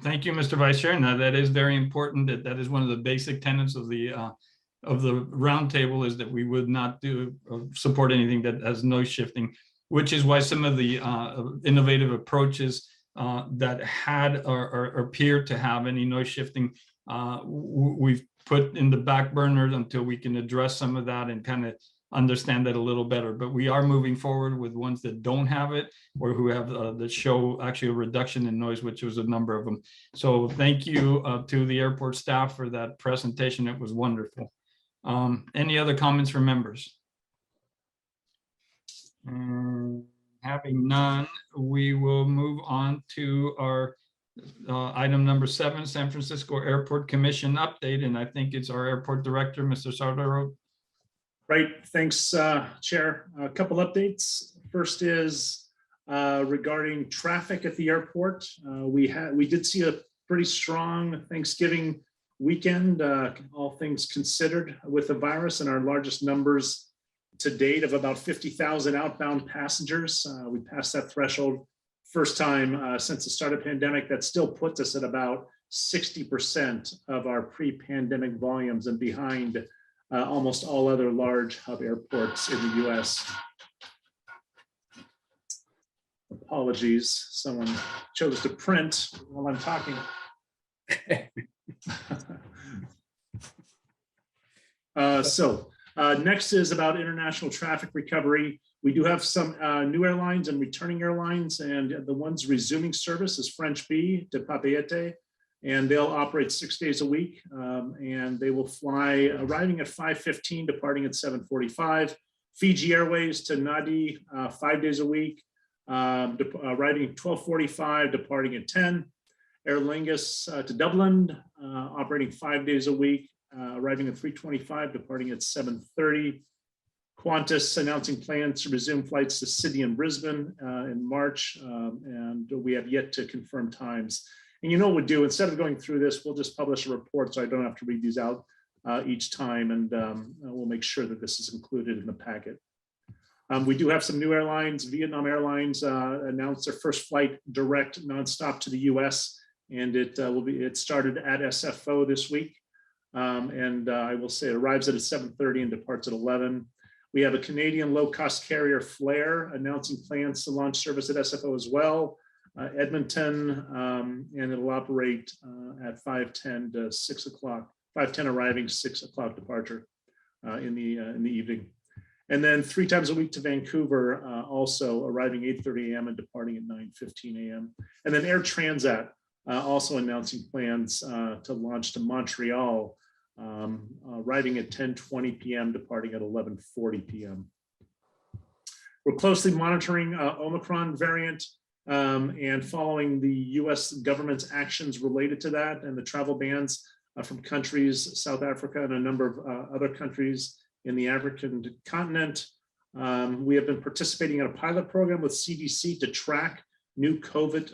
Thank you, Mr. Vice Chair. Now that is very important. That is one of the basic tenets of the roundtable, is that we would not support anything that has noise shifting, which is why some of the innovative approaches that had or appear to have any noise shifting, we've put in the back burner until we can address some of that and kind of understand that a little better. But we are moving forward with ones that don't have it or who have that show actually a reduction in noise, which was a number of them. So thank you to the airport staff for that presentation. It was wonderful. Any other comments from members? Having none, we will move on to our item number 7, San Francisco Airport Commission update. And I think it's our airport director, Mr. Sardaro. Right, thanks, Chair. A couple updates. First is regarding traffic at the airport. We did see a pretty strong Thanksgiving weekend, all things considered, with the virus, and our largest numbers to date of about 50,000 outbound passengers. We passed that threshold first time since the start of the pandemic. That still puts us at about 60% of our pre-pandemic volumes and behind almost all other large hub airports in the US. Apologies, someone chose to print while I'm talking. Next is about international traffic recovery. We do have some new airlines and returning airlines, and the ones resuming service is French Bee de Papeete, and they'll operate 6 days a week, and they will fly arriving at 5:15, departing at 7:45. Fiji Airways to Nadi 5 days a week, arriving at 12:45, departing at 10. Aer Lingus to Dublin, operating 5 days a week, arriving at 3:25, departing at 7:30. Qantas announcing plans to resume flights to Sydney and Brisbane in March, and we have yet to confirm times. And you know what we'll do, instead of going through this, we'll just publish a report so I don't have to read these out each time, and we'll make sure that this is included in the packet. We do have some new airlines. Vietnam Airlines announced their first flight direct nonstop to the US, and it started at Sfo this week. And I will say it arrives at 7:30 and departs at 11. We have a Canadian low-cost carrier, Flair, announcing plans to launch service at Sfo as well. Edmonton, and it'll operate at 5:10 to 6 o'clock. 5:10 arriving, 6 o'clock departure in the evening. And then 3 times a week to Vancouver, also arriving 8:30 a.m. and departing at 9:15 a.m. And then Air Transat also announcing plans to launch to Montreal, arriving at 10:20 p.m., departing at 11:40 p.m. We're closely monitoring Omicron variant and following the US government's actions related to that and the travel bans from countries, South Africa and a number of other countries in the African continent. We have been participating in a pilot program with CDC to track new COVID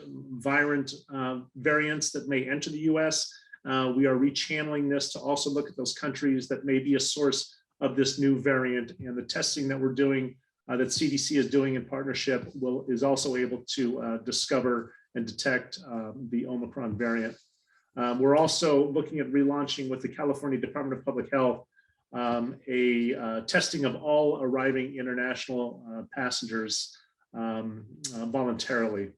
variants that may enter the US. We are rechanneling this to also look at those countries that may be a source of this new variant, and the testing that we're doing, that CDC is doing in partnership, is also able to discover and detect the Omicron variant. We're also looking at relaunching with the California Department of Public Health a testing of all arriving international passengers voluntarily.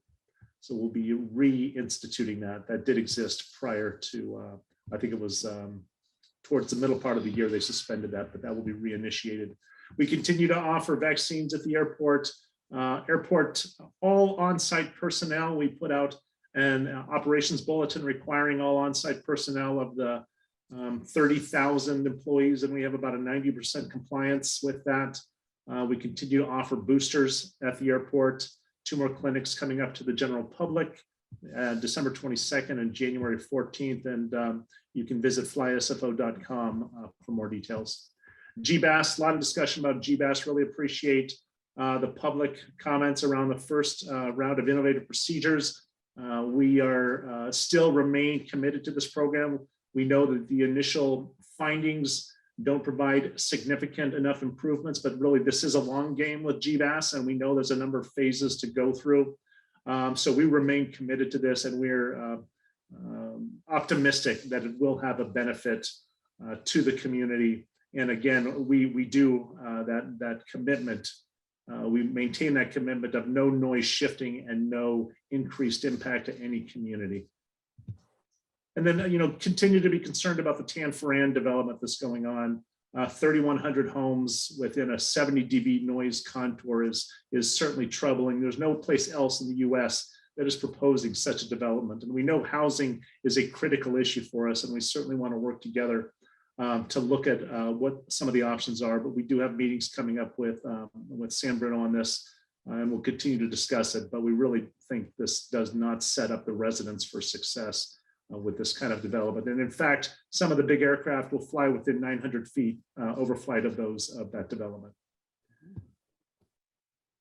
So we'll be reinstituting that. That did exist prior to, I think it was towards the middle part of the year, they suspended that, but that will be reinitiated. We continue to offer vaccines at the airport. All on-site personnel, we put out an operations bulletin requiring all on-site personnel of the 30,000 employees, and we have about a 90% compliance with that. We continue to offer boosters at the airport. 2 more clinics coming up to the general public, December 22nd and January 14th, and you can visit flysfo.com for more details. Gbass, a lot of discussion about Gbass. Really appreciate the public comments around the first round of innovative procedures. We are still remain committed to this program. We know that the initial findings don't provide significant enough improvements, but really this is a long game with Gbass, and we know there's a number of phases to go through. So we remain committed to this, and we're optimistic that it will have a benefit to the community. And again, we do that commitment. We maintain that commitment of no noise shifting and no increased impact to any community. And then, continue to be concerned about the Tanforan development that's going on. 3,100 homes within a 70 dB noise contour is certainly troubling. There's no place else in the US that is proposing such a development. And we know housing is a critical issue for us, and we certainly want to work together to look at what some of the options are. But we do have meetings coming up with San Bruno on this, and we'll continue to discuss it. But we really think this does not set up the residents for success with this kind of development. And in fact, some of the big aircraft will fly within 900 feet overflight of that development.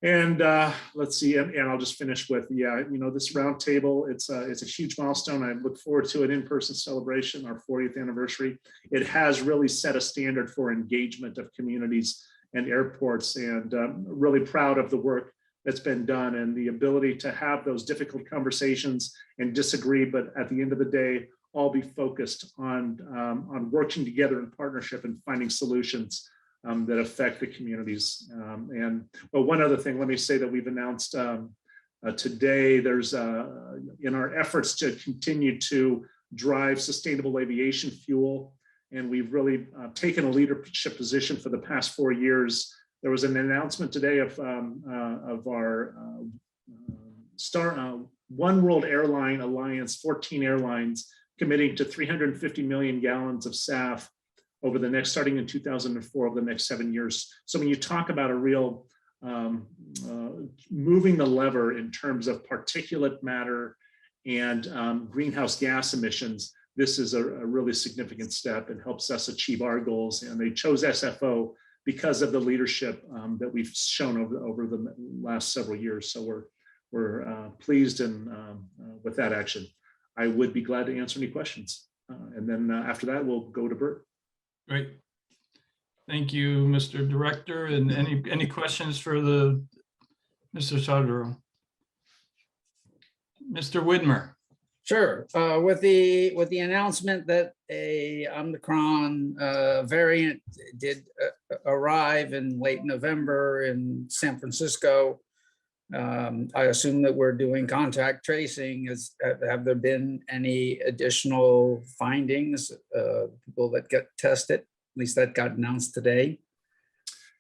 And let's see, and I'll just finish with, this roundtable, it's a huge milestone. I look forward to an in-person celebration, our 40th anniversary. It has really set a standard for engagement of communities and airports, and really proud of the work that's been done and the ability to have those difficult conversations and disagree, but at the end of the day, all be focused on working together in partnership and finding solutions that affect the communities. But one other thing, let me say that we've announced today, there's in our efforts to continue to drive sustainable aviation fuel, and we've really taken a leadership position for the past 4 years. There was an announcement today of our One World Airline Alliance, 14 airlines committing to 350 million gallons of SAF over the next, starting in 2004, over the next 7 years. So when you talk about a real moving the lever in terms of particulate matter and greenhouse gas emissions, this is a really significant step and helps us achieve our goals. And they chose SFO because of the leadership that we've shown over the last several years. So we're pleased and with that action. I would be glad to answer any questions. And then after that, we'll go to Bert. Great. Thank you, Mr. Director. And any questions for Mr. Sardaro? Mr. Widmer. Sure. With the announcement that a Omicron variant did arrive in late November in San Francisco, I assume that we're doing contact tracing. Have there been any additional findings, people that get tested? At least that got announced today.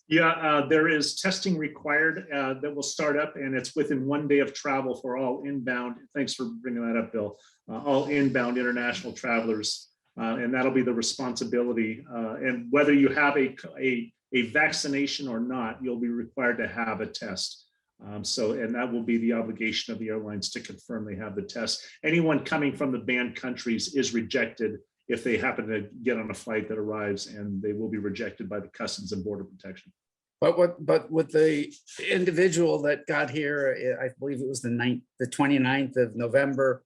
Yeah, there is testing required that will start up, and it's within 1 day of travel for all inbound. Thanks for bringing that up, Bill. All inbound international travelers, and that'll be the responsibility. And whether you have a vaccination or not, you'll be required to have a test. And that will be the obligation of the airlines to confirm they have the test. Anyone coming from the banned countries is rejected if they happen to get on a flight that arrives, and they will be rejected by the Customs and Border Protection. But with the individual that got here, I believe it was the 29th of November,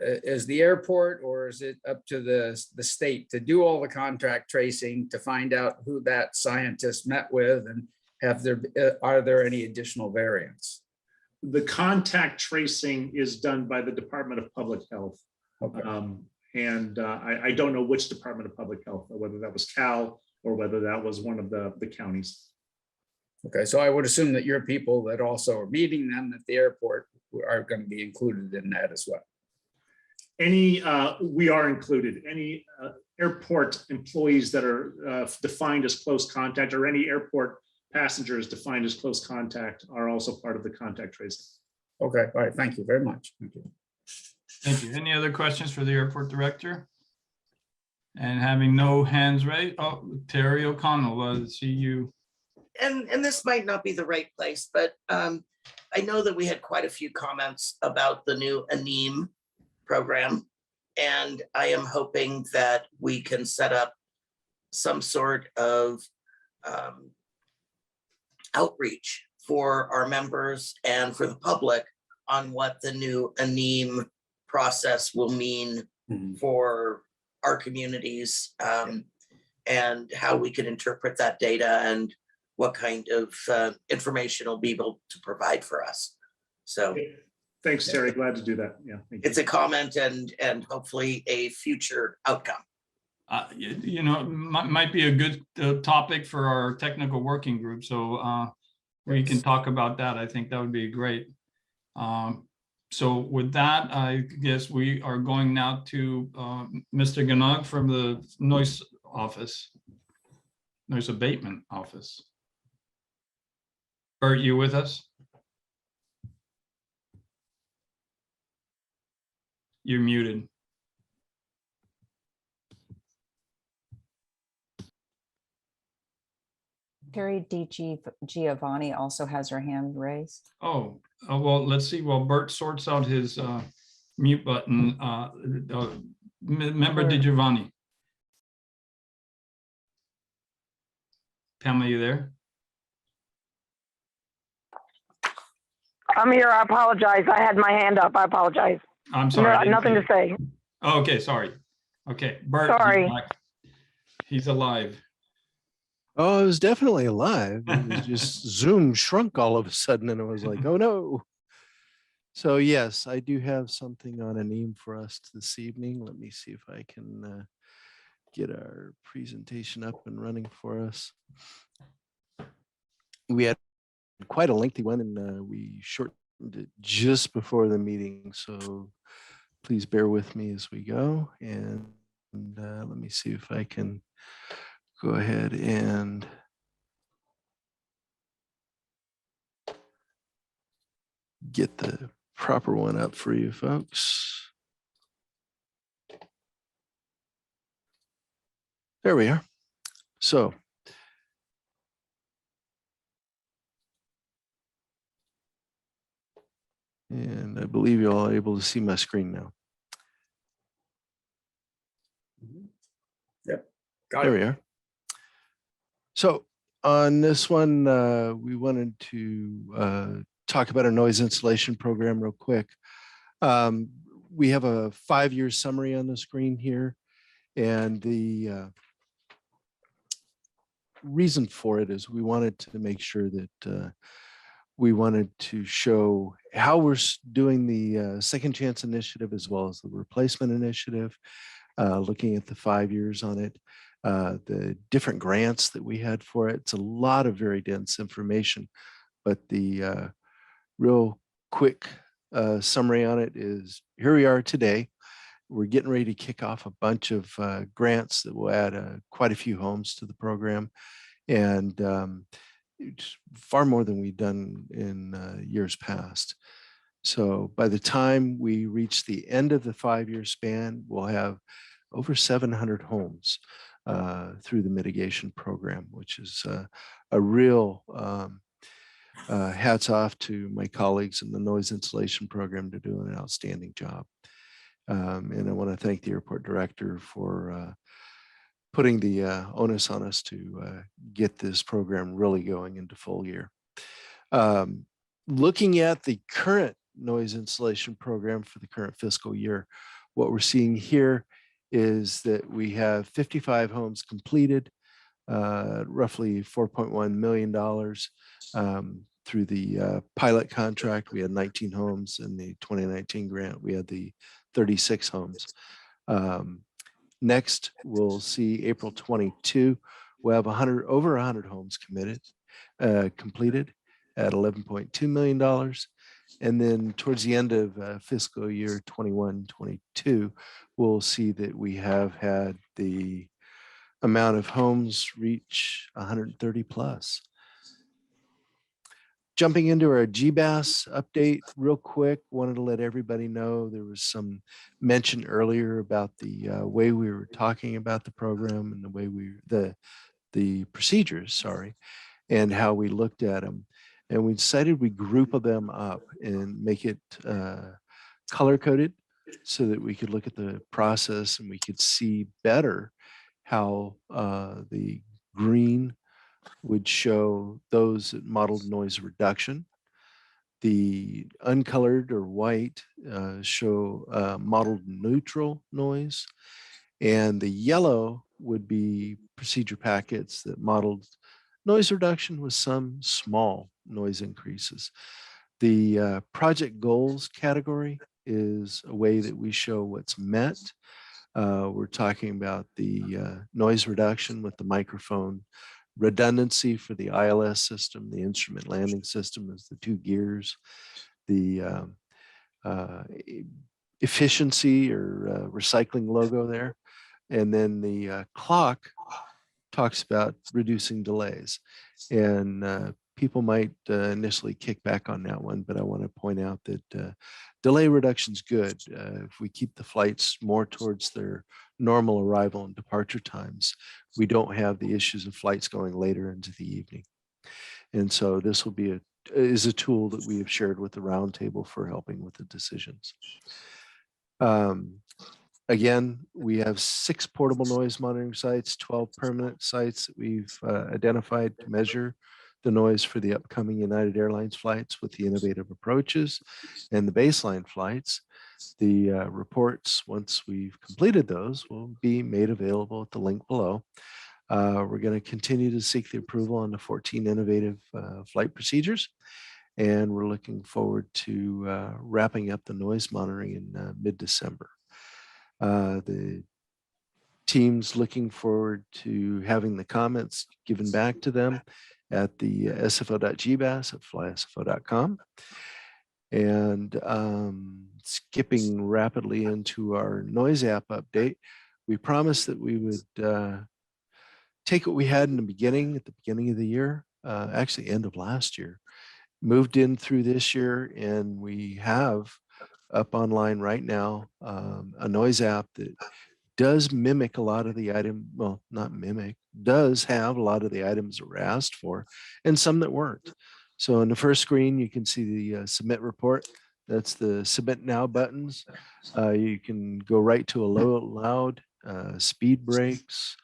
is the airport, or is it up to the state to do all the contact tracing to find out who that scientist met with, and are there any additional variants? The contact tracing is done by the Department of Public Health. Okay. I don't know which Department of Public Health, or whether that was Cal or whether that was one of the counties. Okay, so I would assume that your people that also are meeting them at the airport are going to be included in that as well. We are included. Any airport employees that are defined as close contact, or any airport passengers defined as close contact, are also part of the contact tracing. Okay, all right, thank you very much. Thank you. Thank you. Any other questions for the airport director? And having no hands raised, Terry O'Connell, see you. And this might not be the right place, but I know that we had quite a few comments about the new Anem program, and I am hoping that we can set up some sort of outreach for our members and for the public on what the new Anem process will mean for our communities, and how we can interpret that data and what kind of information will be able to provide for us. So thanks, Terry. Glad to do that. Yeah, thank you. It's a comment and hopefully a future outcome. You know, might be a good topic for our technical working group. So we can talk about that. I think that would be great. So with that, I guess we are going now to Mr. Ganag from the noise abatement office. Are you with us? You're muted. Terry Giovanni also has her hand raised. Oh, well, let's see. While Bert sorts out his mute button, member Di Giovanni. Pamela, you there? I'm here. I apologize. I had my hand up. I apologize. I'm sorry. No, nothing to say. Oh, okay, sorry. Okay, Bert. Sorry. He's alive. Oh, it was definitely alive. It was just Zoom shrunk all of a sudden, and I was like, oh no. So yes, I do have something on Anem for us this evening. Let me see if I can get our presentation up and running for us. We had quite a lengthy one, and we shortened it just before the meeting. So please bear with me as we go. And let me see if I can go ahead and get the proper one up for you folks. There we are. So and I believe you're all able to see my screen now. Got There it. we are. So on this one, we wanted to talk about our noise insulation program real quick. We have a 5-year summary on the screen here, and the reason for it is we wanted to make sure that we wanted to show how we're doing the Second Chance Initiative as well as the Replacement Initiative, looking at the 5 years on it, the different grants that we had for it. It's a lot of very dense information, but the real quick summary on it is here we are today. We're getting ready to kick off a bunch of grants that will add quite a few homes to the program. And it's far more than we've done in years past. So by the time we reach the end of the 5-year span, we'll have over 700 homes through the mitigation program, which is a real hats off to my colleagues in the noise insulation program to do an outstanding job. And I want to thank the airport director for putting the onus on us to get this program really going into full year. Looking at the current noise insulation program for the current fiscal year, what we're seeing here is that we have 55 homes completed, roughly $4.1 million. Through the pilot contract, we had 19 homes. In the 2019 grant, we had the 36 homes. Next, we'll see April 22. We'll have over 100 homes completed at $11.2 million. And then towards the end of fiscal year 21-22, we'll see that we have had the amount of homes reach 130 plus. Jumping into our Gbass update real quick, wanted to let everybody know there was some mention earlier about the way we were talking about the program and the way the procedures, sorry, and how we looked at them. And we decided we group them up and make it color coded so that we could look at the process and we could see better how the green would show those that modeled noise reduction. The uncolored or white show modeled neutral noise. And the yellow would be procedure packets that modeled noise reduction with some small noise increases. The project goals category is a way that we show what's met. We're talking about the noise reduction with the microphone, redundancy for the ILS system, the instrument landing system is the 2 gears, the efficiency or recycling logo there. And then the clock talks about reducing delays. And people might initially kick back on that one, but I want to point out that delay reduction is good. If we keep the flights more towards their normal arrival and departure times, we don't have the issues of flights going later into the evening. And so this will be is a tool that we have shared with the Roundtable for helping with the decisions. Again, we have 6 portable noise monitoring sites, 12 permanent sites that we've identified to measure the noise for the upcoming United Airlines flights with the innovative approaches and the baseline flights. The reports, once we've completed those, will be made available at the link below. We're going to continue to seek the approval on the 14 innovative flight procedures. And we're looking forward to wrapping up the noise monitoring in mid-December. The team's looking forward to having the comments given back to them at the sfo.gbass at flysfo.com. And skipping rapidly into our noise app update, we promised that we would take what we had in the beginning, at the beginning of the year, actually end of last year, moved in through this year, and we have up online right now a noise app that does mimic a lot of the item, well, not mimic, does have a lot of the items that were asked for and some that weren't. So in the first screen, you can see the submit report. That's the submit now buttons. You can go right to a low, loud, speed brakes,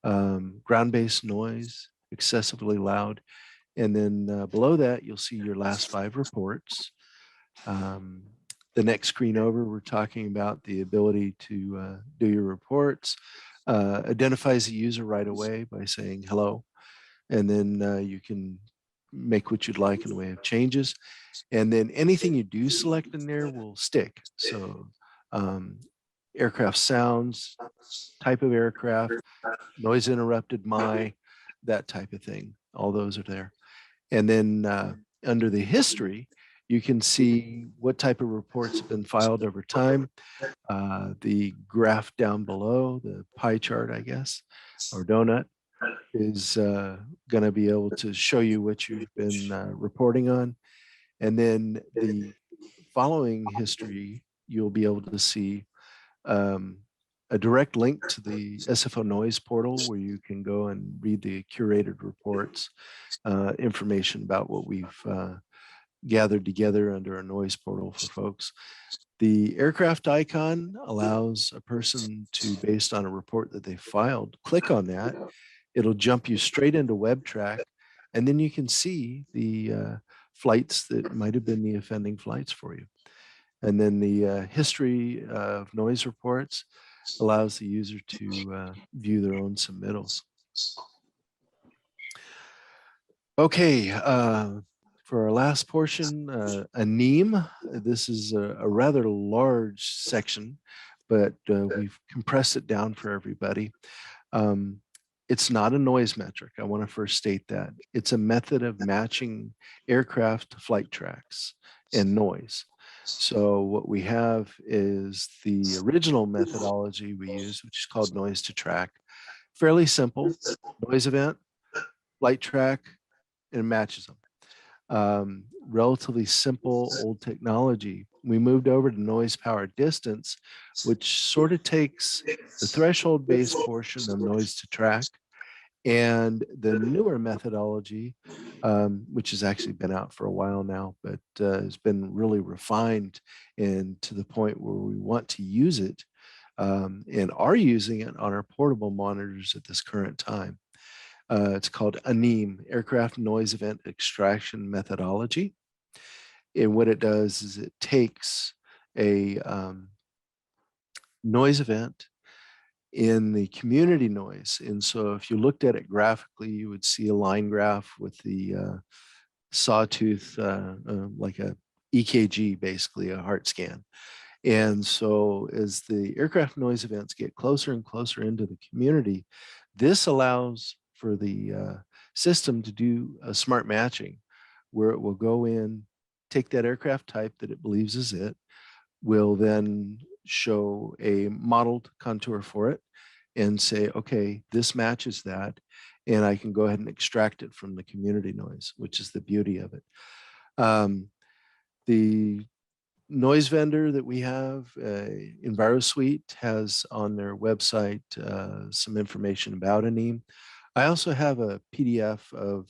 ground-based noise, excessively loud. And then below that, you'll see your last 5 reports. The next screen over, we're talking about the ability to do your reports, identifies the user right away by saying hello. And then you can make what you'd like in the way of changes. And then anything you do select in there will stick. So aircraft sounds, type of aircraft, noise interrupted that type of thing. All those are there. And then under the history, you can see what type of reports have been filed over time. The graph down below, the pie chart, I guess, or donut, is going to be able to show you what you've been reporting on. And then the following history, you'll be able to see a direct link to the Sfo Noise Portal, where you can go and read the curated reports, information about what we've gathered together under a noise portal for folks. The aircraft icon allows a person to, based on a report that they filed, click on that. It'll jump you straight into WebTrack, and then you can see the flights that might have been the offending flights for you. And then the history of noise reports allows the user to view their own submittals. Okay, for our last portion, Anem. This is a rather large section, but we've compressed it down for everybody. It's not a noise metric. I want to first state that. It's a method of matching aircraft flight tracks and noise. So what we have is the original methodology we use, which is called noise to track. Fairly simple, noise event, flight track, and it matches them. Relatively simple old technology. We moved over to noise power distance, which sort of takes the threshold based portion of noise to track and the newer methodology, which has actually been out for a while now, but has been really refined and to the point where we want to use it and are using it on our portable monitors at this current time. It's called Anem, Aircraft Noise Event Extraction Methodology. And what it does is it takes a noise event in the community noise. And so if you looked at it graphically, you would see a line graph with the sawtooth, like a EKG, basically a heart scan. And so as the aircraft noise events get closer and closer into the community, this allows for the system to do a smart matching where it will go in, take that aircraft type that it believes is it, will then show a modeled contour for it and say, okay, this matches that. And I can go ahead and extract it from the community noise, which is the beauty of it. The noise vendor that we have, EnviroSuite, has on their website some information about Anem. I also have a PDF of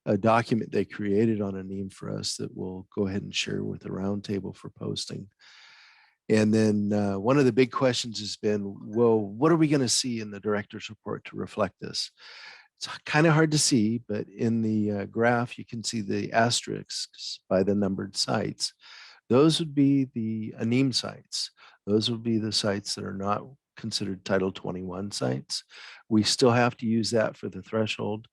a document they created on Anem for us that we'll go ahead and share with the roundtable for posting. And then one of the big questions has been, well, what are we going to see in the director's report to reflect this? It's kind of hard to see, but in the graph, you can see the asterisks by the numbered sites. Those would be the Anem sites. Those would be the sites that are not considered Title 21 sites. We still have to use that for the threshold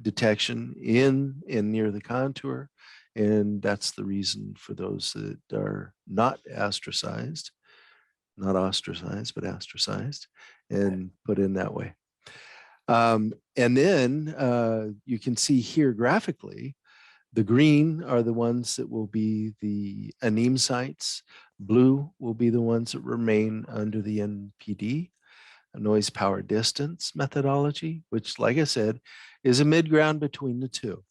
detection in and near the contour. And that's the reason for those that are not ostracized, not ostracized, but ostracized and put in that way. And then you can see here graphically, the green are the ones that will be the Anem sites. Blue will be the ones that remain under the NPD, a noise power distance methodology, which, like I said, is a mid-ground between the two.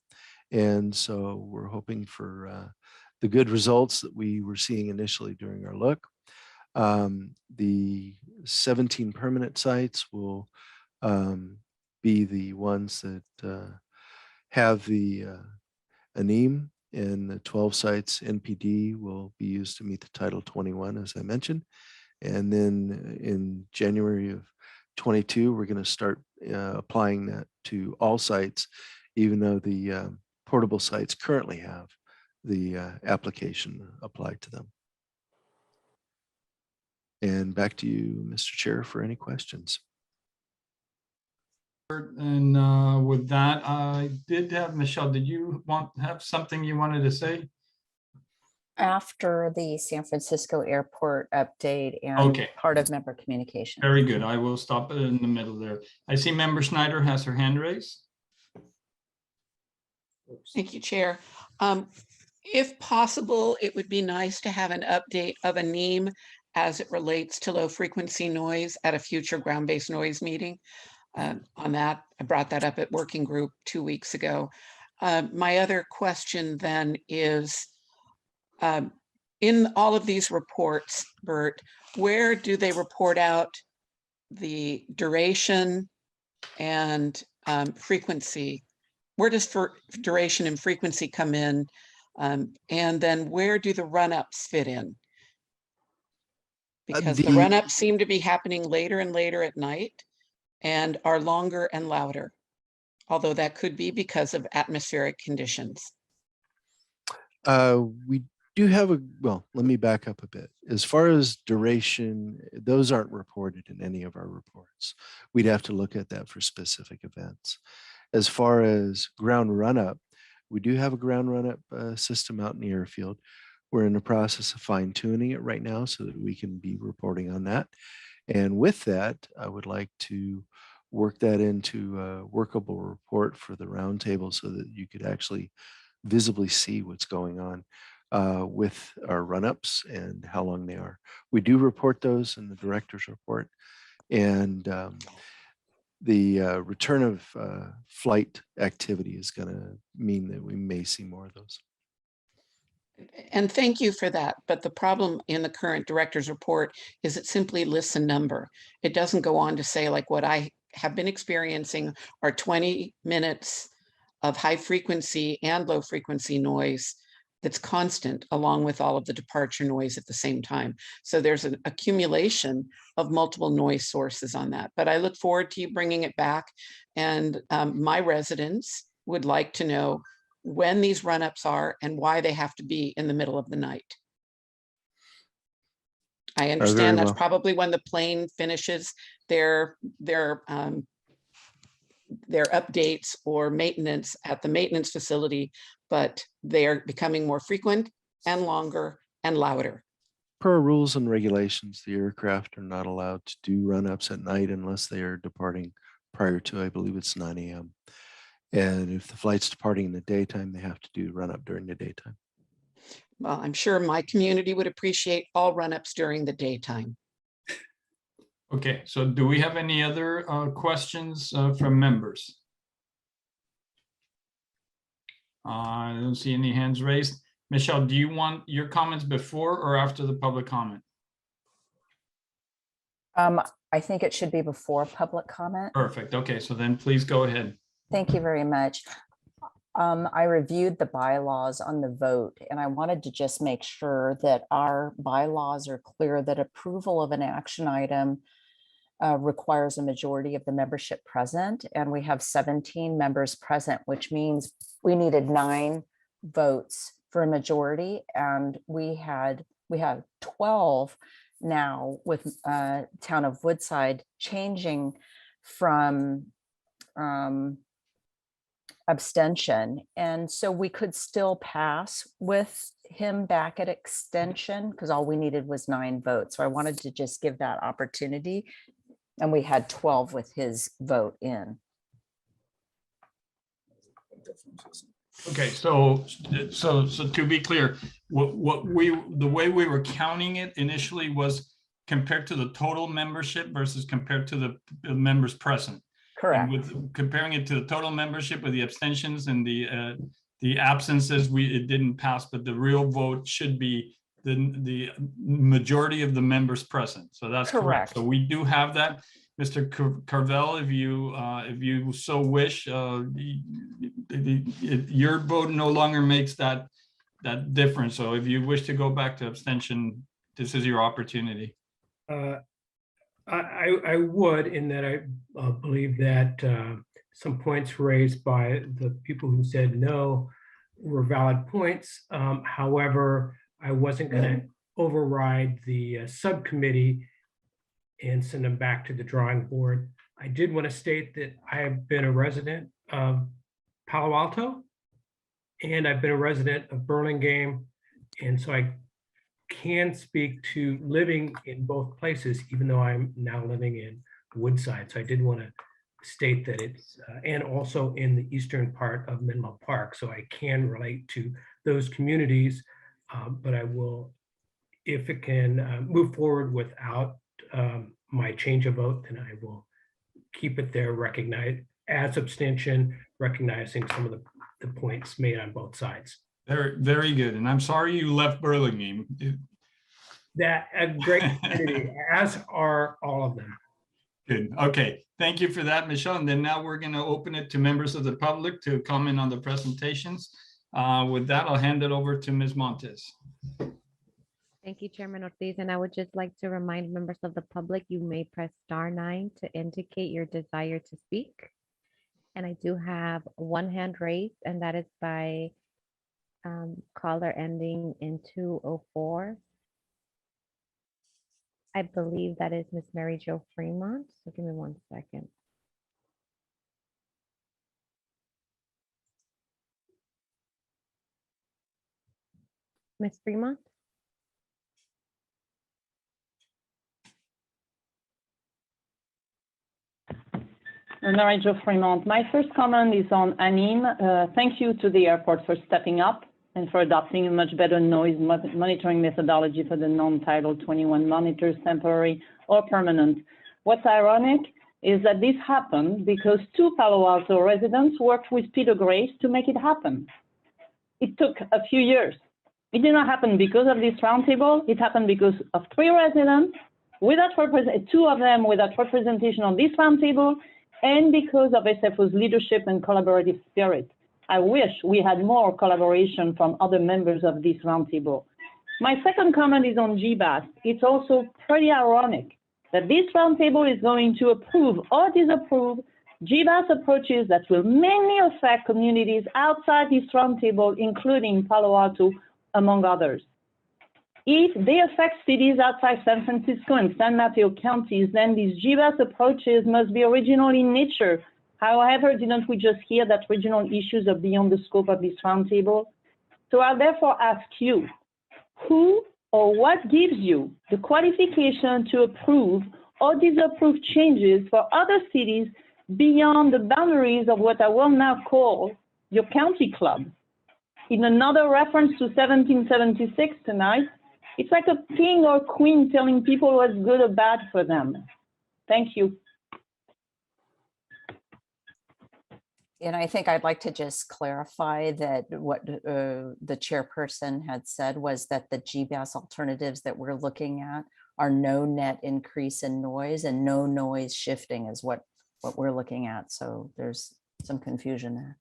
And so we're hoping for the good results that we were seeing initially during our look. The 17 permanent sites will be the ones that have the Anem, and the 12 sites NPD will be used to meet the Title 21, as I mentioned. And then in January of 22, we're going to start applying that to all sites, even though the portable sites currently have the application applied to them. And back to you, Mr. Chair, for any questions. And with that, I did have, Michelle, did you have something you wanted to say? After the San Francisco airport update and Okay. part of member communication. Very good. I will stop it in the middle there. I see Member Schneider has her hand raised. Thank you, Chair. If possible, it would be nice to have an update of Anem as it relates to low frequency noise at a future ground-based noise meeting. On that, I brought that up at working group 2 weeks ago. My other question then is, in all of these reports, Bert, where do they report out the duration and frequency? Where does duration and frequency come in? And then where do the run-ups fit in? Because the run-ups seem to be happening later and later at night and are longer and louder, although that could be because of atmospheric conditions. We do have well, let me back up a bit. As far as duration, those aren't reported in any of our reports. We'd have to look at that for specific events. As far as ground run-up, we do have a ground run-up system out in the airfield. We're in the process of fine-tuning it right now so that we can be reporting on that. And with that, I would like to work that into a workable report for the roundtable so that you could actually visibly see what's going on with our run-ups and how long they are. We do report those in the director's report, and the return of flight activity is going to mean that we may see more of those. And thank you for that. But the problem in the current director's report is it simply lists a number. It doesn't go on to say, like, what I have been experiencing are 20 minutes of high frequency and low frequency noise that's constant, along with all of the departure noise at the same time. So there's an accumulation of multiple noise sources on that. But I look forward to you bringing it back. And my residents would like to know when these run-ups are and why they have to be in the middle of the night. I understand that's probably when the plane finishes their updates or maintenance at the maintenance facility, but they are becoming more frequent and longer and louder. Per rules and regulations, the aircraft are not allowed to do run-ups at night unless they are departing prior to, I believe it's 9 a.m. And if the flight's departing in the daytime, they have to do run-up during the daytime. Well, I'm sure my community would appreciate all run-ups during the daytime. Okay, so do we have any other questions from members? I don't see any hands raised. Michelle, do you want your comments before or after the public comment? I think it should be before public comment. Perfect. Okay, so then please go ahead. Thank you very much. I reviewed the bylaws on the vote, and I wanted to just make sure that our bylaws are clear that approval of an action item requires a majority of the membership present, and we have 17 members present, which means we needed 9 votes for a majority, and we have 12 now with Town of Woodside changing from abstention, and so we could still pass with him back at extension because all we needed was 9 votes. So I wanted to just give that opportunity, and we had 12 with his vote in. Okay, so to be clear, the way we were counting it initially was compared to the total membership versus compared to the members present. Correct. And with comparing it to the total membership with the abstentions and the absences, it didn't pass, but the real vote should be the majority of the members present. So that's correct. So we do have that. Mr. Carvel, if you so wish, your vote no longer makes that difference. So if you wish to go back to abstention, this is your opportunity. I would, in that I believe that some points raised by the people who said no were valid points. However, I wasn't going to override the subcommittee and send them back to the drawing board. I did want to state that I have been a resident of Palo Alto, and I've been a resident of Burlingame, and so I can speak to living in both places, even though I'm now living in Woodside. So I did want to state that it's, and also in the eastern part of Menlo Park. So I can relate to those communities, but I will, if it can move forward without my change of vote, then I will keep it there, recognize as abstention, recognizing some of the points made on both sides. Very, very good. And I'm sorry you left Burlingame. That a great community, as are all of them. Good. Okay. Thank you for that, Michelle. And then now we're going to open it to members of the public to comment on the presentations. With that, I'll hand it over to Ms. Montes. Thank you, Chairman Ortiz. And I would just like to remind members of the public, you may press *9 to indicate your desire to speak. And I do have one hand raised, and that is by caller ending in 204. I believe that is Miss Mary Jo Fremont. So give me 1 second. Miss Fremont? Mary Jo Fremont. My first comment is on Anem. Thank you to the airport for stepping up and for adopting a much better noise monitoring methodology for the non-Title 21 monitors, temporary or permanent. What's ironic is that this happened because 2 Palo Alto residents worked with Peter Grace to make it happen. It took a few years. It did not happen because of this roundtable. It happened because of 3 residents, without 2 of them without representation on this roundtable, and because of SFO's leadership and collaborative spirit. I wish we had more collaboration from other members of this roundtable. My second comment is on Gbass. It's also pretty ironic that this roundtable is going to approve or disapprove Gbass approaches that will mainly affect communities outside this roundtable, including Palo Alto, among others. If they affect cities outside San Francisco and San Mateo counties, then these Gbass approaches must be regional in nature. However, didn't we just hear that regional issues are beyond the scope of this roundtable? So I therefore ask you, who or what gives you the qualification to approve or disapprove changes for other cities beyond the boundaries of what I will now call your county club? In another reference to 1776 tonight, it's like a king or queen telling people what's good or bad for them. Thank you. And I think I'd like to just clarify that what the chairperson had said was that the Gbass alternatives that we're looking at are no net increase in noise and no noise shifting is what we're looking at. So there's some confusion there.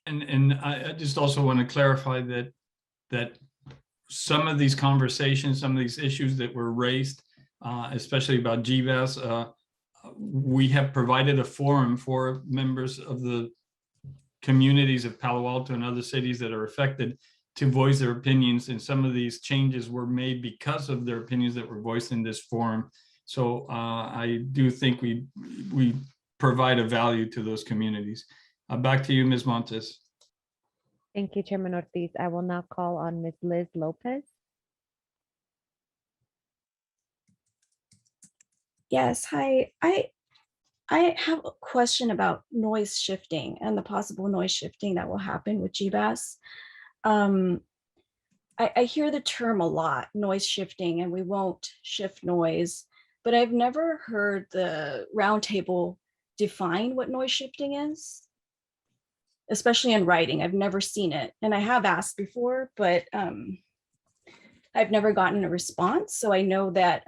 And I just also want to clarify that some of these conversations, some of these issues that were raised, especially about Gbass, we have provided a forum for members of the communities of Palo Alto and other cities that are affected to voice their opinions. And some of these changes were made because of their opinions that were voiced in this forum. So I do think we provide a value to those communities. Back to you, Ms. Montes. Thank you, Chairman Ortiz. I will now call on Ms. Liz Lopez. Yes, hi. I have a question about noise shifting and the possible noise shifting that will happen with Gbass. I hear the term a lot, noise shifting, and we won't shift noise, but I've never heard the roundtable define what noise shifting is, especially in writing. I've never seen it, and I have asked before, but I've never gotten a response. So I know that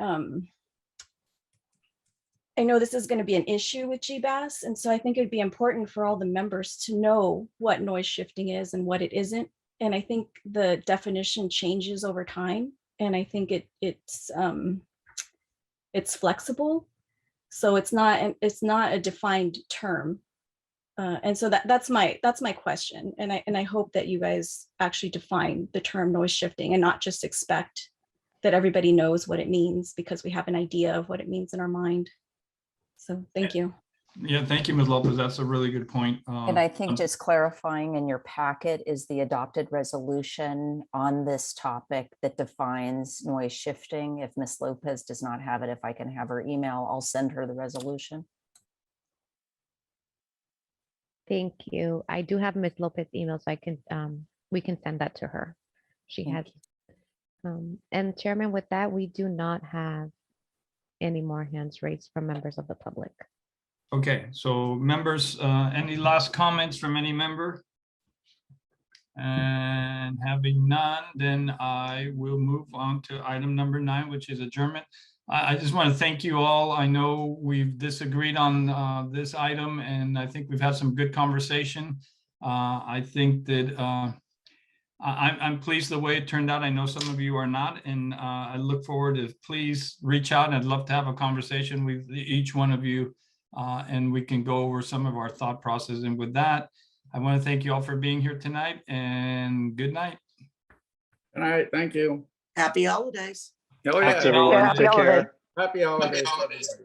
I know this is going to be an issue with Gbass, and so I think it'd be important for all the members to know what noise shifting is and what it isn't. And I think the definition changes over time, and I think it's flexible. So it's not a defined term. And so that's my question. And I hope that you guys actually define the term noise shifting and not just expect that everybody knows what it means because we have an idea of what it means in our mind. So thank you. Yeah, thank you, Ms. Lopez. That's a really good point. And I think just clarifying in your packet is the adopted resolution on this topic that defines noise shifting. If Ms. Lopez does not have it, if I can have her email, I'll send her the resolution. Thank you. I do have Ms. Lopez email, so I can we can send that to her. She has. And Chairman, with that, we do not have any more hands raised from members of the public. Okay, so members, any last comments from any member? And having none, then I will move on to item number 9, which is adjournment. I just want to thank you all. I know we've disagreed on this item, and I think we've had some good conversation. I think that I'm pleased the way it turned out. I know some of you are not, and I look forward to please reach out. I'd love to have a conversation with each one of you, and we can go over some of our thought process. And with that, I want to thank you all for being here tonight, and good night. All right, thank you. Happy holidays. Oh, yeah. Thanks, everyone. Happy Take care. Happy holidays.